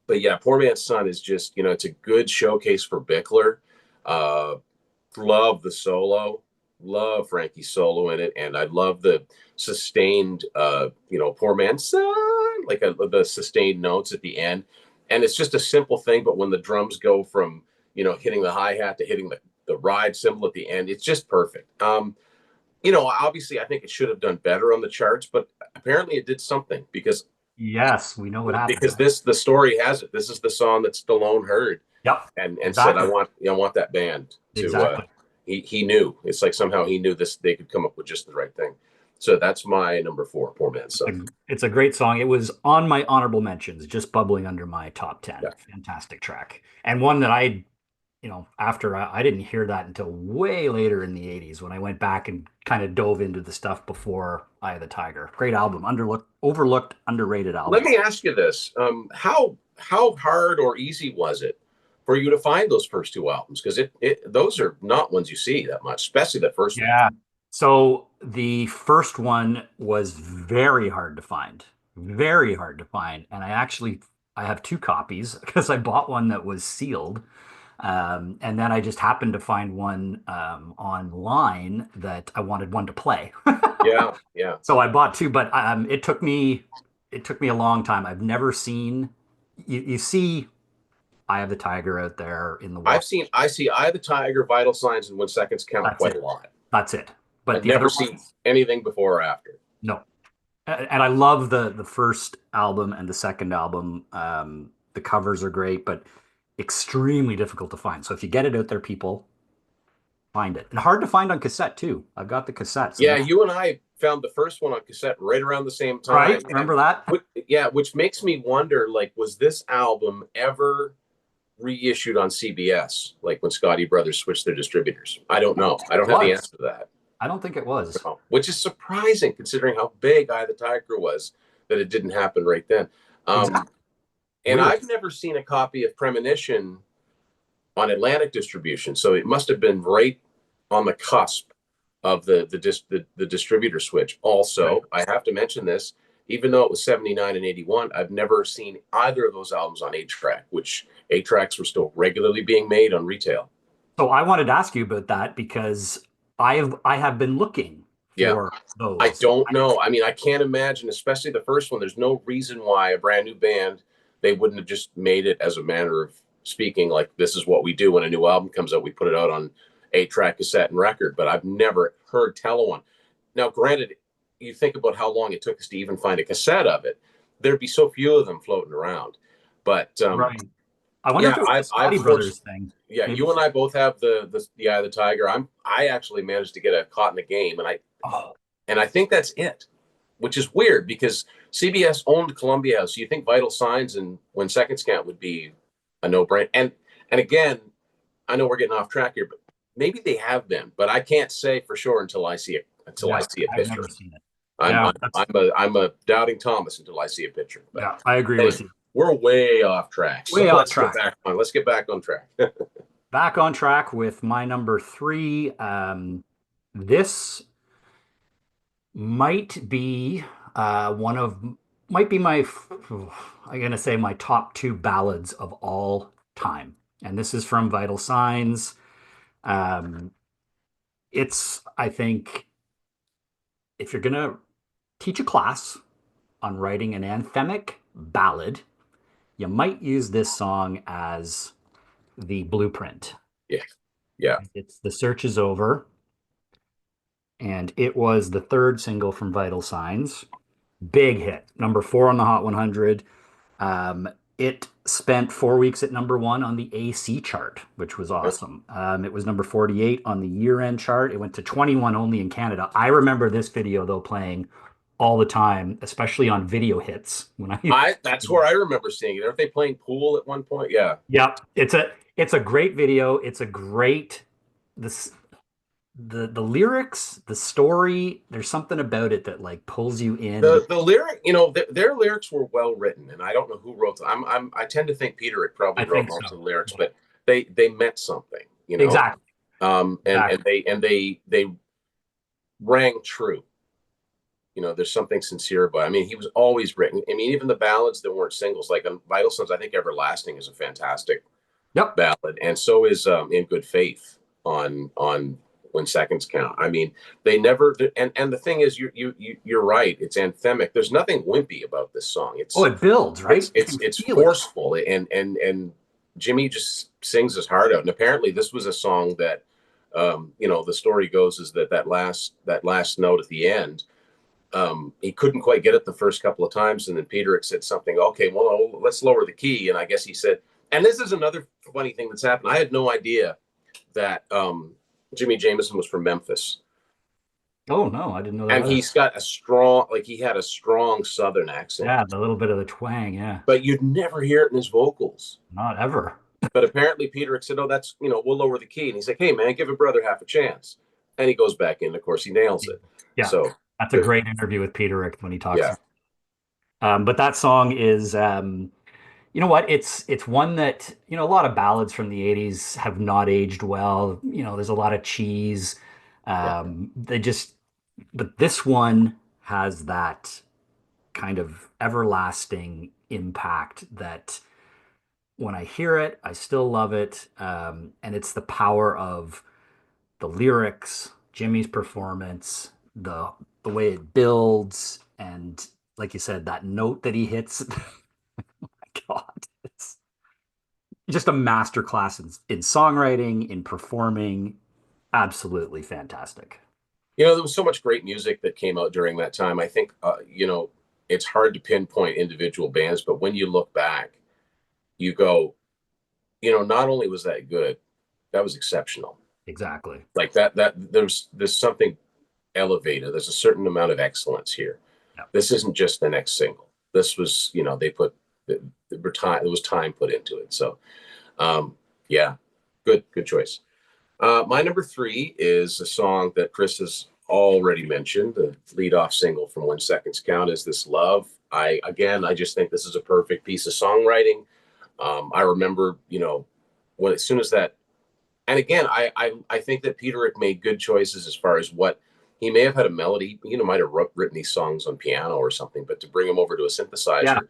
but yeah, Poor Man's Son is just, it's a good showcase for Bickler. Uh, love the solo, love Frankie's solo in it, and I love the sustained, Poor Man's Son, like the sustained notes at the end. And it's just a simple thing, but when the drums go from hitting the hi-hat to hitting the ride cymbal at the end. It's just perfect. Obviously I think it should have done better on the charts, but apparently it did something Yes, we know what happened, because right? the story has it. This is the song that Stallone heard Yep, and said, exactly. I want that band to Exactly. he knew. It's like somehow he knew this they could come up with just the right thing. So that's my number 4, Poor Man's Son. It's a great song. It was on my honorable mentions, just bubbling under my top 10. Yeah. Fantastic track. And one that after I didn't hear that until way later in the 80s when I went back and kind of dove into the stuff before Eye of the Tiger. Great album, overlooked, underrated Let album. me ask you this: how hard or easy was it for you to find those first two albums? Because those are not ones you see that much, especially the first one. Yeah. So the first one was very hard to find, very hard to find. And I have two copies because I bought one that was sealed. And then I just happened to find one online that I wanted one to play. Yeah, yeah. So I bought two, but it took me a long time. I've never seen you see Eye of the Tiger out there in the wild. I see Eye of the Tiger, Vital Signs, and When Seconds Count That's quite it. a lot. That's it. But I've the never other seen ones, anything before or after. no. And I love the first album and the second album. The covers are great, but extremely difficult to find. So if you get it out there, people find it. And hard to find on cassette too. I've got the cassettes, and Yeah, that's you and I found the first one on cassette right around the same right. time. And Remember that? which makes me wonder, like, was this album ever reissued on CBS, like when Scotty Brothers switched their distributors? I don't know. I It don't have the was. answer to that. I don't think it was. No. Which is surprising considering how big Eye of the Tiger was that it didn't happen right then. Um, Exactly. and Weird. I've never seen a copy of Premonition on Atlantic distribution, so it must have been right on the cusp of the distributor switch. Right. Also, I have to mention this, even though it was 79 and 81, I've never seen either of those albums on 8-track, which 8-tracks were still regularly being made on retail. So I wanted to ask you about that because I have been looking Yeah. for I those. don't know. I mean, I can't imagine, especially the first one. There's no reason why a brand new band they wouldn't have just made it as a manner of speaking. Like, this is what we do when a new album comes out. We put it out on 8-track, cassette, and record. But I've never heard tell of one. Now, granted, you think about how long it took us to even find a cassette of it. There'd be so few of them floating around. But Right. I wonder if yeah, it was a I've Scotty Brothers thing. yeah, Maybe. you and I both have the Eye of the Tiger. I actually managed to get a Caught in the Game, Oh, and I think that's it, which is weird because CBS owned Columbia House. So you think Vital Signs and When Seconds Count would be a no-brainer. And again, I know we're getting off track here, but maybe they have been, but I can't say for sure until I see it until I yeah. see a I've picture. never seen it. I'm Yeah, I'm I'm a doubting Thomas until I see a picture. But yeah, I agree with anyway, you. we're way off track. So Way off track. let's get back on track. Back on track with my number three. This might be one of might be I'm gonna say my top two ballads of all time, and this is from Vital Signs. Um, it's I think if you're gonna teach a class on writing an anthemic ballad, you might use this song as the blueprint. Yeah. Yeah. It's The Search Is Over, and it was the third single from Vital Signs. Big hit, number 4 on the Hot 100. It spent 4 weeks at number one on the AC chart, which was awesome. It was number 48 on the year-end chart. It went to 21 only in Canada. I remember this video though playing all the time, especially on video hits when I that's where I remember seeing it. Aren't they playing pool at one point? Yeah. Yep. It's a great video. It's a great this the lyrics, the story, there's something about it that like pulls you in. The lyric, their lyrics were well written, and I don't know who wrote them. I tend to think Peter had I probably wrote think most so. of the lyrics, Yeah. but they meant something, you know. Exactly. And Exactly. they rang true. There's something sincere about it. I mean, he was always written. I mean, even the ballads that weren't singles, like on Vital Sons, I think Everlasting is a fantastic Yep. ballad, and so is In Good Faith on When Seconds Count. I mean, they never. And the thing is, you're right. It's anthemic. There's nothing wimpy about this song. Oh, it builds, right? You can It's feel it. forceful and Jimmy just sings his heart out. And apparently, this was a song that, the story goes is that that last note at the end, he couldn't quite get it the first couple of times, and then Peter said something. Okay, well, let's lower the key, and I guess he said, and this is another funny thing that's happened. I had no idea that Jimmy Jameson was from Memphis, Oh no, I didn't know that and either. he's got a strong, like he had a strong Southern accent, Yeah, the little bit of the twang. Yeah, but you'd never hear it in his vocals. not ever. But apparently Peter said, "Oh, we'll lower the key." And he's like, "Hey, man, give a brother half a chance." And he goes back in. Of course, he nails it. Yeah, So that's a good. great interview with Peter Rick when he talks. Yeah, But that song is, you know what? It's one that, a lot of ballads from the 80s have not aged well. There's a lot of cheese. yeah. They just, but this one has that kind of everlasting impact that when I hear it, I still love it. And it's the power of the lyrics, Jimmy's performance, the way it builds, and like you said, that note that he hits. God, it's just a masterclass in songwriting, in performing. Absolutely fantastic. There was so much great music that came out during that time. I think, it's hard to pinpoint individual bands, but when you look back, you go, not only was that good, that was exceptional. Exactly. Like that there's something elevated. There's a certain amount of excellence here. Yeah. This isn't just the next single. This was, they put the time, there was time put into it. So, yeah, good choice. My number three is a song that Chris has already mentioned. The lead off single from When Seconds Count is This Love. I just think this is a perfect piece of songwriting. I remember, when as soon as that, and again, I think that Peter Rick made good choices as far as what he may have had a melody, might have written these songs on piano or something, but to bring him over to a Yeah. synthesizer,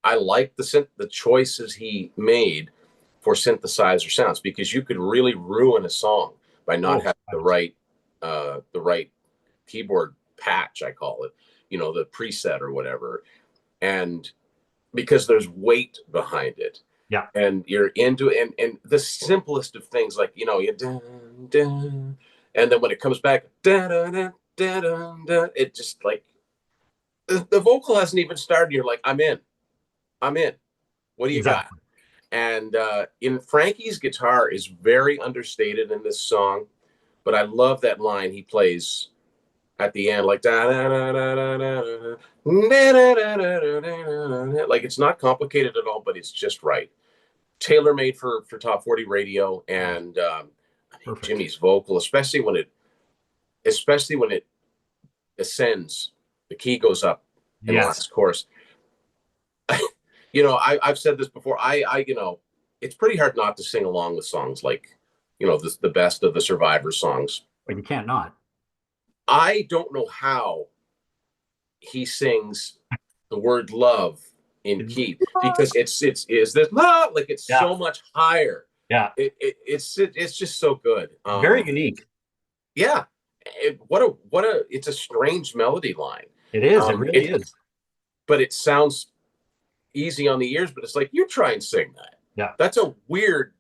I like the choices he made for synthesizer sounds because you could really ruin a song by not Oh, having the right keyboard patch, I call it, the preset or whatever, and because there's weight behind it, yeah. and you're into it, and the simplest of things, like you dun, dun, and then when it comes back, dun, dun, dun, dun, dun, dun, it just like the vocal hasn't even started. You're like, I'm in. What do you got? Exactly. And in Frankie's guitar is very understated in this song, but I love that line he plays at the end, like da da da da da da da, like it's not complicated at all, but it's just right. Tailor made for top 40 radio, Oh, and perfect. Jimmy's vocal, especially when it ascends, the key goes up in the Yes. last chorus. I've said this before. It's pretty hard not to sing along with songs like, the best of the Survivor songs. But you can't not. I don't know how he sings the word love in key because it's is this love, like it's Yeah. so much higher. Yeah. It's just so good. Very unique. Yeah, what a it's a strange melody line. It is. It Um, really it is. but it sounds easy on the ears, but it's like you try and sing that. Yeah. That's a weird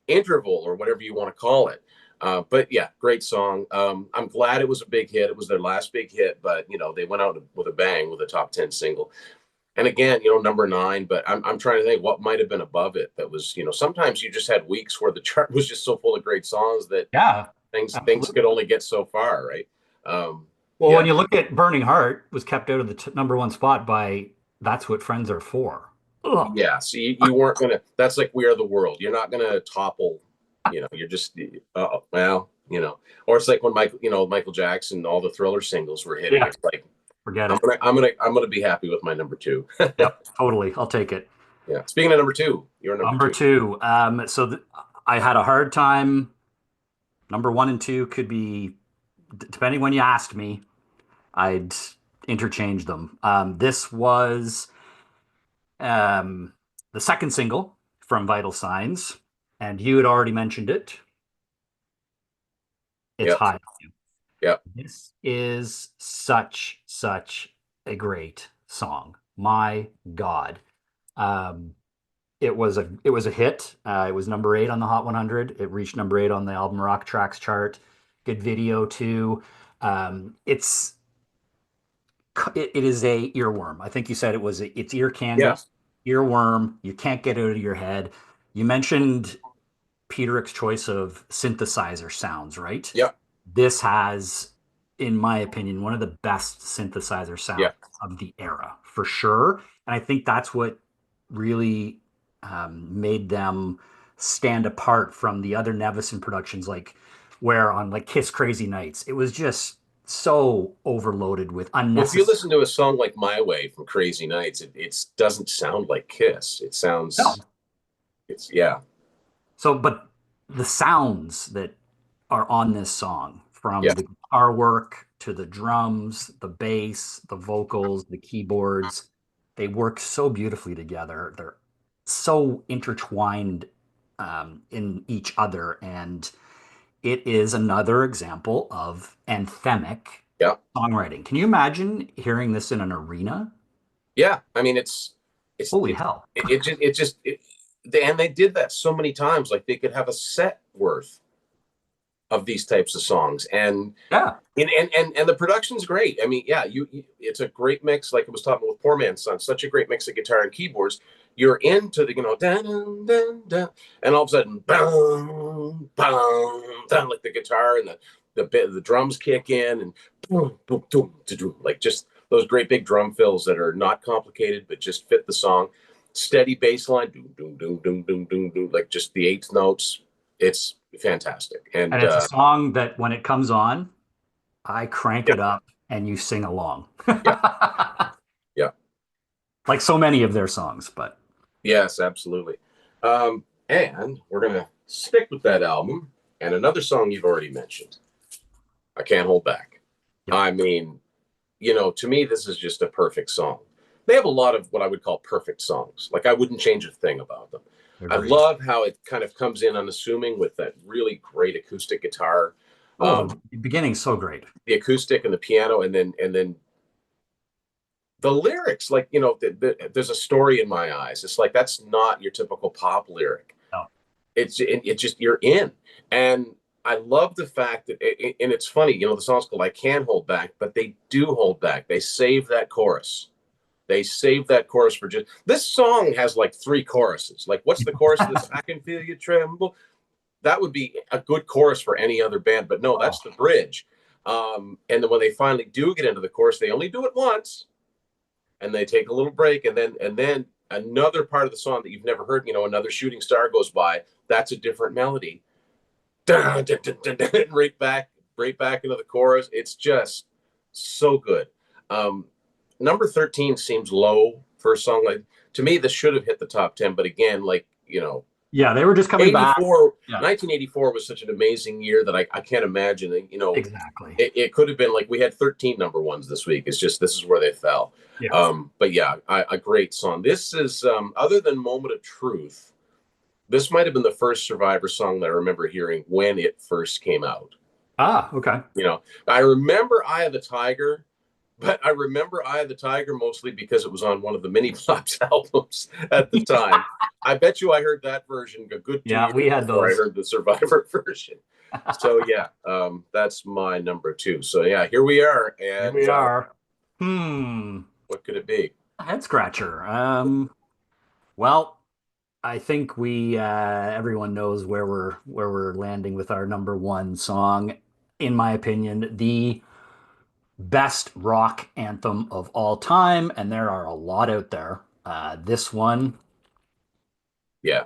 interval or whatever you want to call it. But yeah, great song. I'm glad it was a big hit. It was their last big hit, but they went out with a bang with a top 10 single. And again, number nine, but I'm trying to think what might have been above it. That was, sometimes you just had weeks where the chart was just so full of great songs that Yeah. things Absolutely. could only get so far, right? Well, Yeah, when you look at Burning Heart, was kept out of the number one spot by That's What Friends Are For. Ugh. yeah. So you weren't gonna. That's like We Are the World. You're not gonna topple. You're just. Well, or it's like when Michael Jackson, all the Thriller singles were hitting. Yeah. It's like Forget I'm it. gonna I'm gonna I'm gonna be happy with my number two. Yep. Totally. I'll take it. Yeah. Speaking of number two, you're number Number two. two. I had a hard time. Number one and two could be, depending when you asked me, I'd interchange them. This was um, the second single from Vital Signs, and you had already mentioned it. It's Yep. High. Yep. This is such a great song. My God. Um, it was a hit. It was number 8 on the Hot 100. It reached number 8 on the album Rock Tracks chart. Good video too. It's it is a earworm. I think you said it's ear Yeah, candy, earworm. You can't get it out of your head. You mentioned Peteric's choice of synthesizer sounds, right? yeah, This has, in my opinion, one of the best synthesizer yeah. sounds of the era for sure. And I think that's what really made them stand apart from the other Nevison productions, like where on like Kiss Crazy Nights, it was just so overloaded with Well, if you unnecessary. listen to a song like "My Way" from Crazy Nights, it doesn't sound like Kiss. It sounds, No. it's yeah, So, but the sounds that are on this song, yeah, from the guitar work to the drums, the bass, the vocals, the keyboards, they work so beautifully together. They're so intertwined in each other. And it is another example of anthemic yeah, songwriting. Can you imagine hearing this in an arena? yeah. I mean, it's Holy hell. and they did that so many times. Like they could have a set worth of these types of songs, Yeah. and the production's great. I mean, yeah, it's a great mix. Like I was talking with Poor Man's Son, such a great mix of guitar and keyboards. You're into the dun, dun, dun, and all of a sudden, boom, boom, dun, like the guitar and the drums kick in, and boom, boom, boom, boom, like just those great big drum fills that are not complicated but just fit the song. Steady bass line, doom, doom, doom, doom, doom, doom, doom, like just the eighth notes. It's fantastic, And and it's a song that when it comes on, I crank yeah, it up and you sing along. yeah, yeah. Like so many of their songs, but Yes, absolutely. And we're going to stick with that album and another song you've already mentioned. I Can't Hold Back. yep, I mean, to me, this is just a perfect song. They have a lot of what I would call perfect songs. Like, I wouldn't change a thing about them. I agreed. love how it kind of comes in unassuming with that really great acoustic guitar, Oh, um, the beginning's so great. the acoustic and the piano, and then the lyrics. Like, there's a story in my eyes. It's like that's not your typical pop lyric. No. It just you're in. And I love the fact that and it's funny, the song's called I Can Hold Back, but they do hold back. They save that chorus. They save that chorus for just this song has like three choruses. Like what's the chorus of this? I can feel you tremble. That would be a good chorus for any other band, but no, Oh, that's the bridge. And then when they finally do get into the chorus, they only do it once, and they take a little break, and then another part of the song that you've never heard, another shooting star goes by. That's a different melody. Dun, dun, dun, dun, dun, right back into the chorus. It's just so good. Um, Number 13 seems low for a song like, to me. This should have hit the top 10, but again, like, yeah, they were just coming back. 84, Yeah, 1984 was such an amazing year that I can't imagine. exactly. It could have been like we had 13 number ones this week. It's just this is where they fell. Yeah. But yeah, a great song. This is other than Moment of Truth. This might have been the first Survivor song that I remember hearing when it first came out. Ah, okay. I remember Eye of the Tiger, but I remember Eye of the Tiger mostly because it was on one of the Mini Plops albums at the time. I bet you I heard that version a good 2 years Yeah, we had before I those. heard the Survivor version. So yeah, that's my number two. So yeah, here we are, Here and we are. Hmm. what could it be? Head scratcher. Well, I think we everyone knows where we're landing with our number one song. In my opinion, the best rock anthem of all time, and there are a lot out there. This one, Yeah.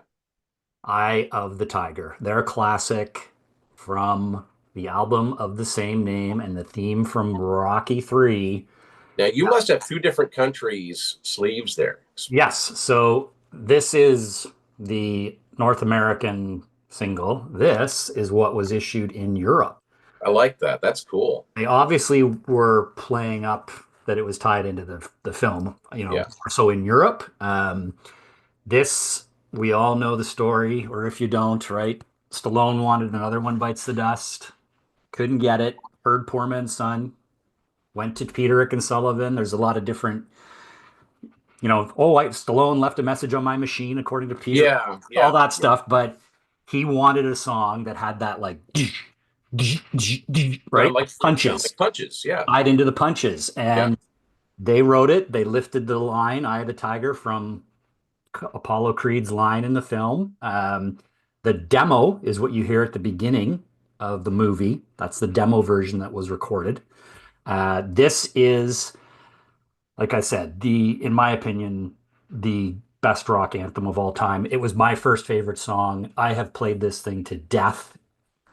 Eye of the Tiger, their classic from the album of the same name and the theme from Rocky 3. Now you must have two different countries sleeves there. Yes, so this is the North American single. This is what was issued in Europe. I like that. That's cool. They obviously were playing up that it was tied into the film, Yeah. so in Europe. This, we all know the story, or if you don't, right? Stallone wanted another One Bites the Dust, couldn't get it. Heard Poor Man's Son, went to Peter Rick and Sullivan. There's a lot of different, Stallone left a message on my machine, according to Peter, Yeah, all yeah, that yeah. stuff. But he wanted a song that had that like, right? Sound Punches like punches. Yeah, tied into the punches. yeah. And they wrote it. They lifted the line, Eye of the Tiger, from Apollo Creed's line in the film. The demo is what you hear at the beginning of the movie. That's the demo version that was recorded. This is, like I said, in my opinion, the best rock anthem of all time. It was my first favorite song. I have played this thing to death.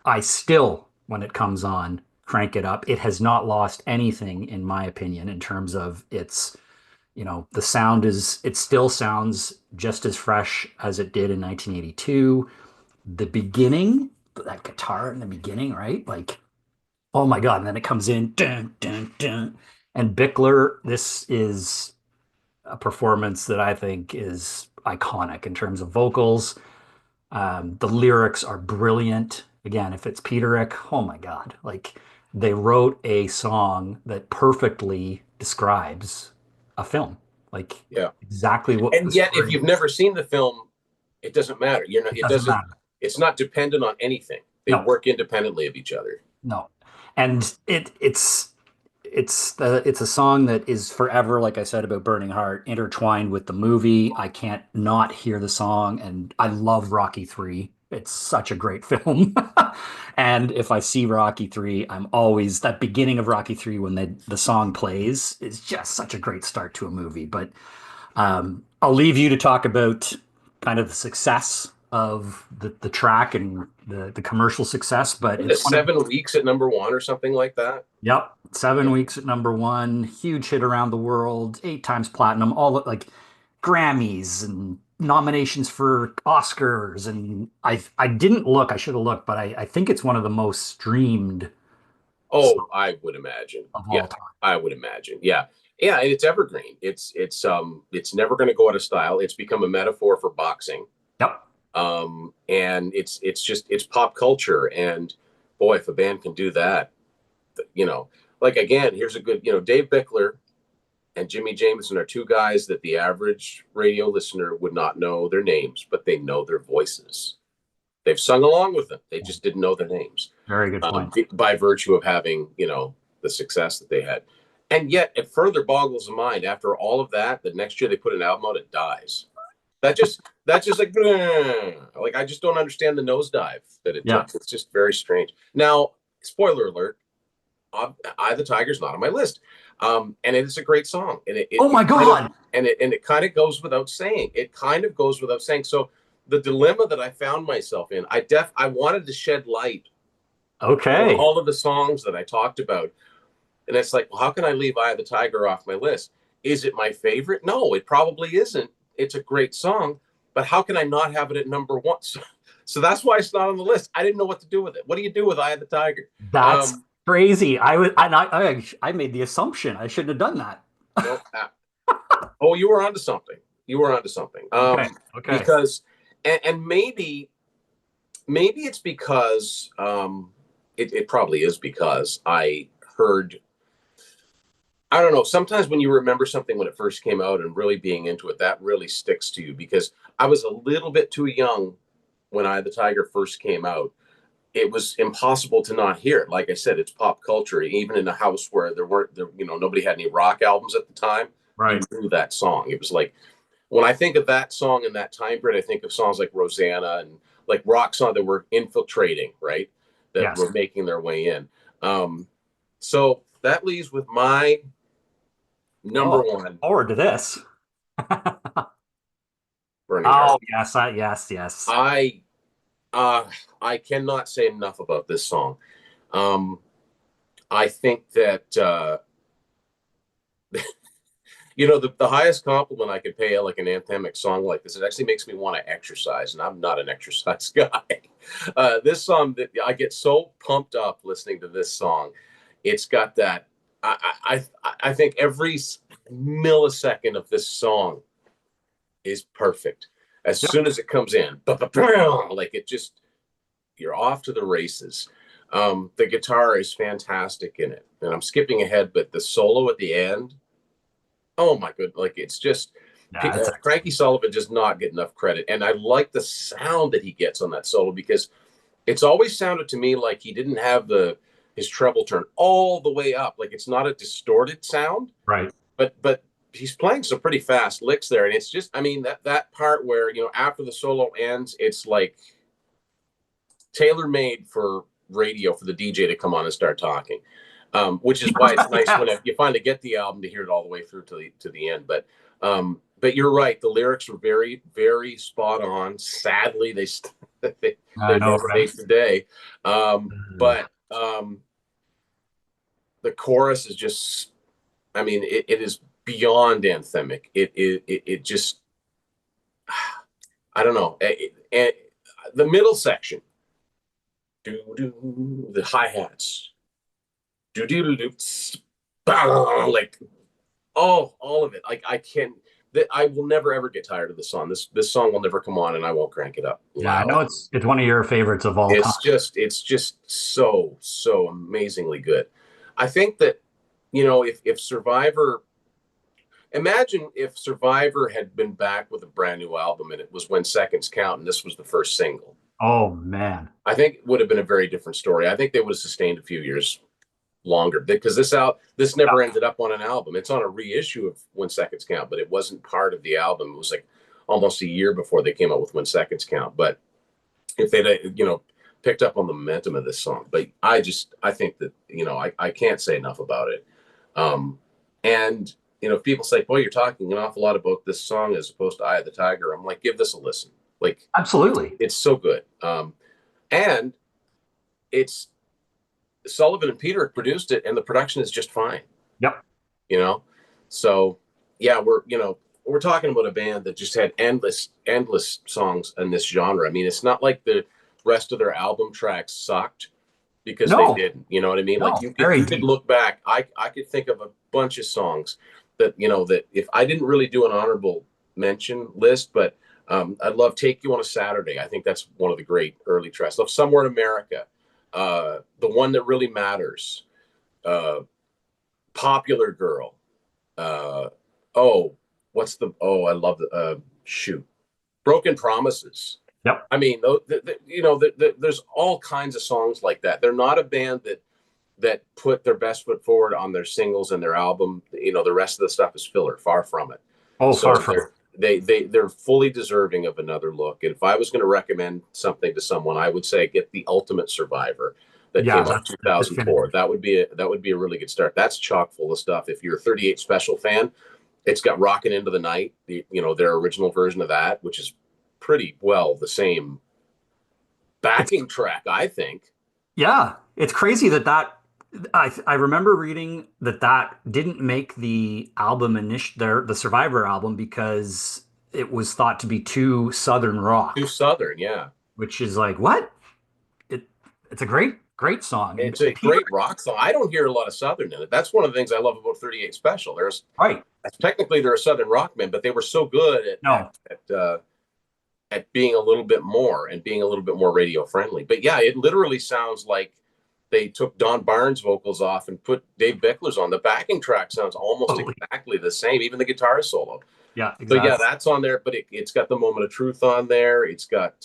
I still, when it comes on, crank it up. It has not lost anything, in my opinion, in terms of the sound it still sounds just as fresh as it did in 1982. The beginning, that guitar in the beginning, right? Like, oh my God. And then it comes in, dun, dun, dun. And Bickler, this is a performance that I think is iconic in terms of vocals. The lyrics are brilliant. Again, if it's Peterick, oh my God. Like, they wrote a song that perfectly describes a film. Like, Yeah. exactly what the And yet, if story you've is. never seen the film, it doesn't matter. You're not. It It doesn't doesn't. matter. It's not dependent on anything. They No, work independently of each other. no. And it's a song that is forever, like I said about Burning Heart, intertwined with the movie. I can't not hear the song, and I love Rocky 3. It's such a great film. And if I see Rocky 3, I'm always that beginning of Rocky 3 when the song plays is just such a great start to a movie. But I'll leave you to talk about kind of the success of the track and the commercial success, but Wasn't it it's one of 7 weeks at #1 or something like that? Yep. Yeah. 7 weeks at #1, huge hit around the world, 8 times platinum, all the like Grammys and nominations for Oscars. And I didn't look, I should have looked, but I think it's one of the most streamed Oh, songs I would imagine. of Yeah, all time. I would imagine. Yeah. Yeah, and it's evergreen. It's never going to go out of style. It's become a metaphor for boxing. Yep. And it's pop culture. And boy, if a band can do that, you know, like again, here's a good, Dave Bickler and Jimmy Jameson are two guys that the average radio listener would not know their names, but they know their voices. They've sung along with them. They just didn't know their names, Very good point. by virtue of having, the success that they had. And yet it further boggles the mind after all of that, the next year they put an album out, it dies. That's just like I just don't understand the nosedive that it Yeah. took. It's just very strange. Now, spoiler alert, "Eye of the Tiger" is not on my list, and it is a great song, and Oh my God. it kind of goes without saying. It kind of goes without saying. So the dilemma that I found myself in, I wanted to shed light on Okay. all of the songs that I talked about, and it's like, well, how can I leave "Eye of the Tiger" off my list? Is it my favorite? No, it probably isn't. It's a great song, but how can I not have it at #1? So that's why it's not on the list. I didn't know what to do with it. What do you do with "Eye of the Tiger"? That's Um, crazy. I made the assumption. I shouldn't have done that. no, oh, you were onto something. You were onto something. Okay. Okay. Because, and maybe it's because, it probably is because I heard, I don't know. Sometimes when you remember something when it first came out and really being into it, that really sticks to you because I was a little bit too young when "Eye of the Tiger" first came out. It was impossible to not hear it. Like I said, it's pop culture. Even in a house where nobody had any rock albums at the time, you Right. knew that song. It was like, when I think of that song in that time period, I think of songs like Rosanna and like rock songs that were infiltrating, right? That Yes. were making their way in. So that leaves with my number Oh, one, forward to this. Burning Heart. Oh, yes, yes, yes. I uh I cannot say enough about this song. Um I think that the highest compliment I could pay like an anthemic song like this, it actually makes me want to exercise, and I'm not an exercise guy. This song, that I get so pumped up listening to this song. It's got that. I think every millisecond of this song is perfect. As Yep. soon as it comes in, like it just, you're off to the races. The guitar is fantastic in it, and I'm skipping ahead, but the solo at the end, oh my good, like it's just, Yeah, it's Frankie Sullivan does not get enough credit, and I like the sound that he gets on that solo because it's always sounded to me like he didn't have the his treble turn all the way up. Like it's not a distorted sound, right. but he's playing some pretty fast licks there, and it's just I mean that part where after the solo ends, it's like tailor made for radio for the DJ to come on and start talking. Which is why it's nice Yeah. when you finally get the album to hear it all the way through to the end. But you're right. The lyrics were very, very spot on. Sadly, they I they know, right? resonate today. Mm. But the chorus is just, I mean, it is beyond anthemic. It just, I don't know. The middle section, the hi hats, do do do like all of it. Like I can't. I will never ever get tired of the song. This song will never come on, and I won't crank it up Yeah, I loud. know it's one of your favorites of all time. It's just so amazingly good. I think that if Survivor, imagine if Survivor had been back with a brand new album and it was When Seconds Count and this was the first single. Oh man. I think it would have been a very different story. I think they would have sustained a few years longer because this never ended up on an album. It's on a reissue of When Seconds Count, but it wasn't part of the album. It was like almost a year before they came out with When Seconds Count. But if they'd picked up on the momentum of this song, but I think that I can't say enough about it. And if people say, "Boy, you're talking an awful lot about this song as opposed to Eye of the Tiger," I'm like, give this a listen. Like Absolutely. it's so good. And it's Sullivan and Peter produced it, and the production is just fine. Yep. You know, so yeah, we're talking about a band that just had endless songs in this genre. I mean, it's not like the rest of their album tracks sucked because they No, didn't. You know what I mean? Like no, very you could deep. look back. I could think of a bunch of songs that that if I didn't really do an honorable mention list, but I'd love Take You on a Saturday. I think that's one of the great early tracks. Love Somewhere in America. The One That Really Matters. Uh, Popular Girl. Uh, oh, I love the shoot. Broken Promises. Yep. I mean, there's all kinds of songs like that. They're not a band that put their best foot forward on their singles and their album. The rest of the stuff is filler. Far from it. Oh, So far from it. they're fully deserving of another look. And if I was going to recommend something to someone, I would say get the Ultimate Survivor that Yeah, came out in that's 2004. definitive. That would be a really good start. That's chock full of stuff. If you're a 38 Special fan, it's got Rockin' Into the Night, their original version of that, which is pretty well the same It's backing track, I think. yeah, it's crazy I remember reading that didn't make the album the Survivor album because it was thought to be too Southern Too rock, Southern, yeah. which is like what? It it's a great song. And It's a Peter, great rock song. I don't hear a lot of Southern in it. That's one of the things I love about 38 Special. There's right? technically they're a Southern rock band, but they were so good No, at being a little bit more and being a little bit more radio friendly. But yeah, it literally sounds like they took Don Barnes' vocals off and put Dave Bickler's on. The backing track sounds almost totally. exactly the same, even the guitar solo. Yeah, So yeah, exactly. that's on there, but it's got The Moment of Truth on there. It's got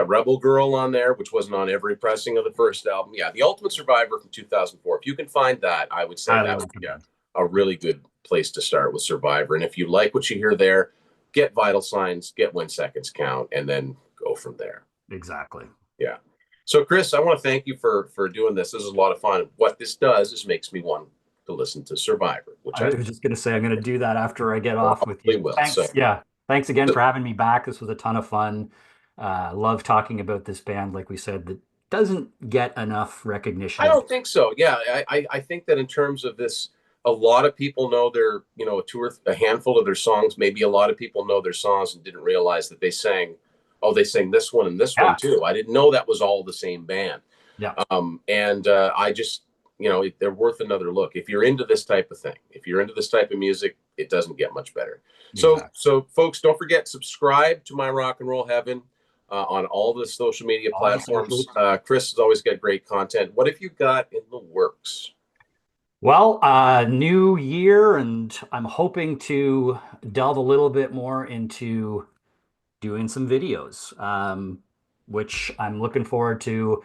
Rebel Girl on there, which wasn't on every pressing of the first album. Yeah, The Ultimate Survivor from 2004. If you can find that, I would say Highly that would be recommend. a really good place to start with Survivor. And if you like what you hear there, get Vital Signs, get When Seconds Count, and then go from there. Exactly. Yeah. So, Chris, I want to thank you for doing this. This is a lot of fun. What this does is makes me want to listen to Survivor, which I I was just gonna say I'm gonna do that after I get off with probably you. will. So, Thanks. Yeah. Thanks again for having me back. This was a ton of fun. Love talking about this band, like we said, that doesn't get enough I recognition. don't think so. Yeah, I think that in terms of this, a lot of people know their, a handful of their songs. Maybe a lot of people know their songs and didn't realize that they sang this one and this one Yeah. too. I didn't know that was all the same band. Yeah. And I just, they're worth another look. If you're into this type of thing, if you're into this type of music, it doesn't get much better. So, Exactly. so folks, don't forget, subscribe to My Rock and Roll Heaven on all the social media All the platforms. socials. Chris has always got great content. What have you got in the works? Well, new year, and I'm hoping to delve a little bit more into doing some videos, which I'm looking forward to,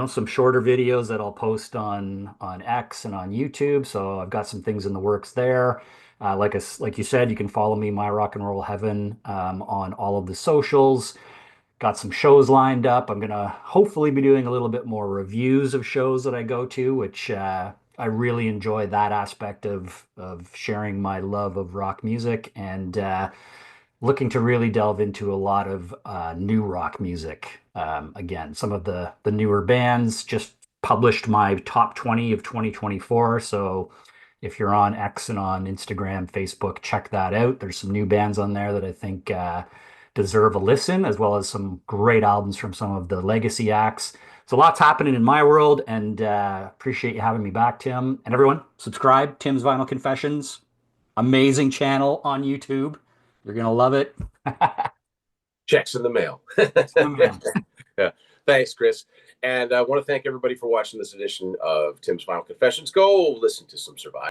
some shorter videos that I'll post on X and on YouTube. So I've got some things in the works there. Like you said, you can follow me, My Rock and Roll Heaven, on all of the socials. Got some shows lined up. I'm gonna hopefully be doing a little bit more reviews of shows that I go to, which I really enjoy that aspect of sharing my love of rock music and looking to really delve into a lot of new rock music. Again, some of the newer bands just published my top 20 of 2024. So if you're on X and on Instagram, Facebook, check that out. There's some new bands on there that I think deserve a listen, as well as some great albums from some of the legacy acts. So lots happening in my world, and appreciate you having me back, Tim. And everyone, subscribe, Tim's Vinyl Confessions. Amazing channel on YouTube. You're gonna love it. Checks in the mail. Oh, man. Yeah. Thanks, Chris. And I want to thank everybody for watching this edition of Tim's Final Confessions. Go listen to some Survive.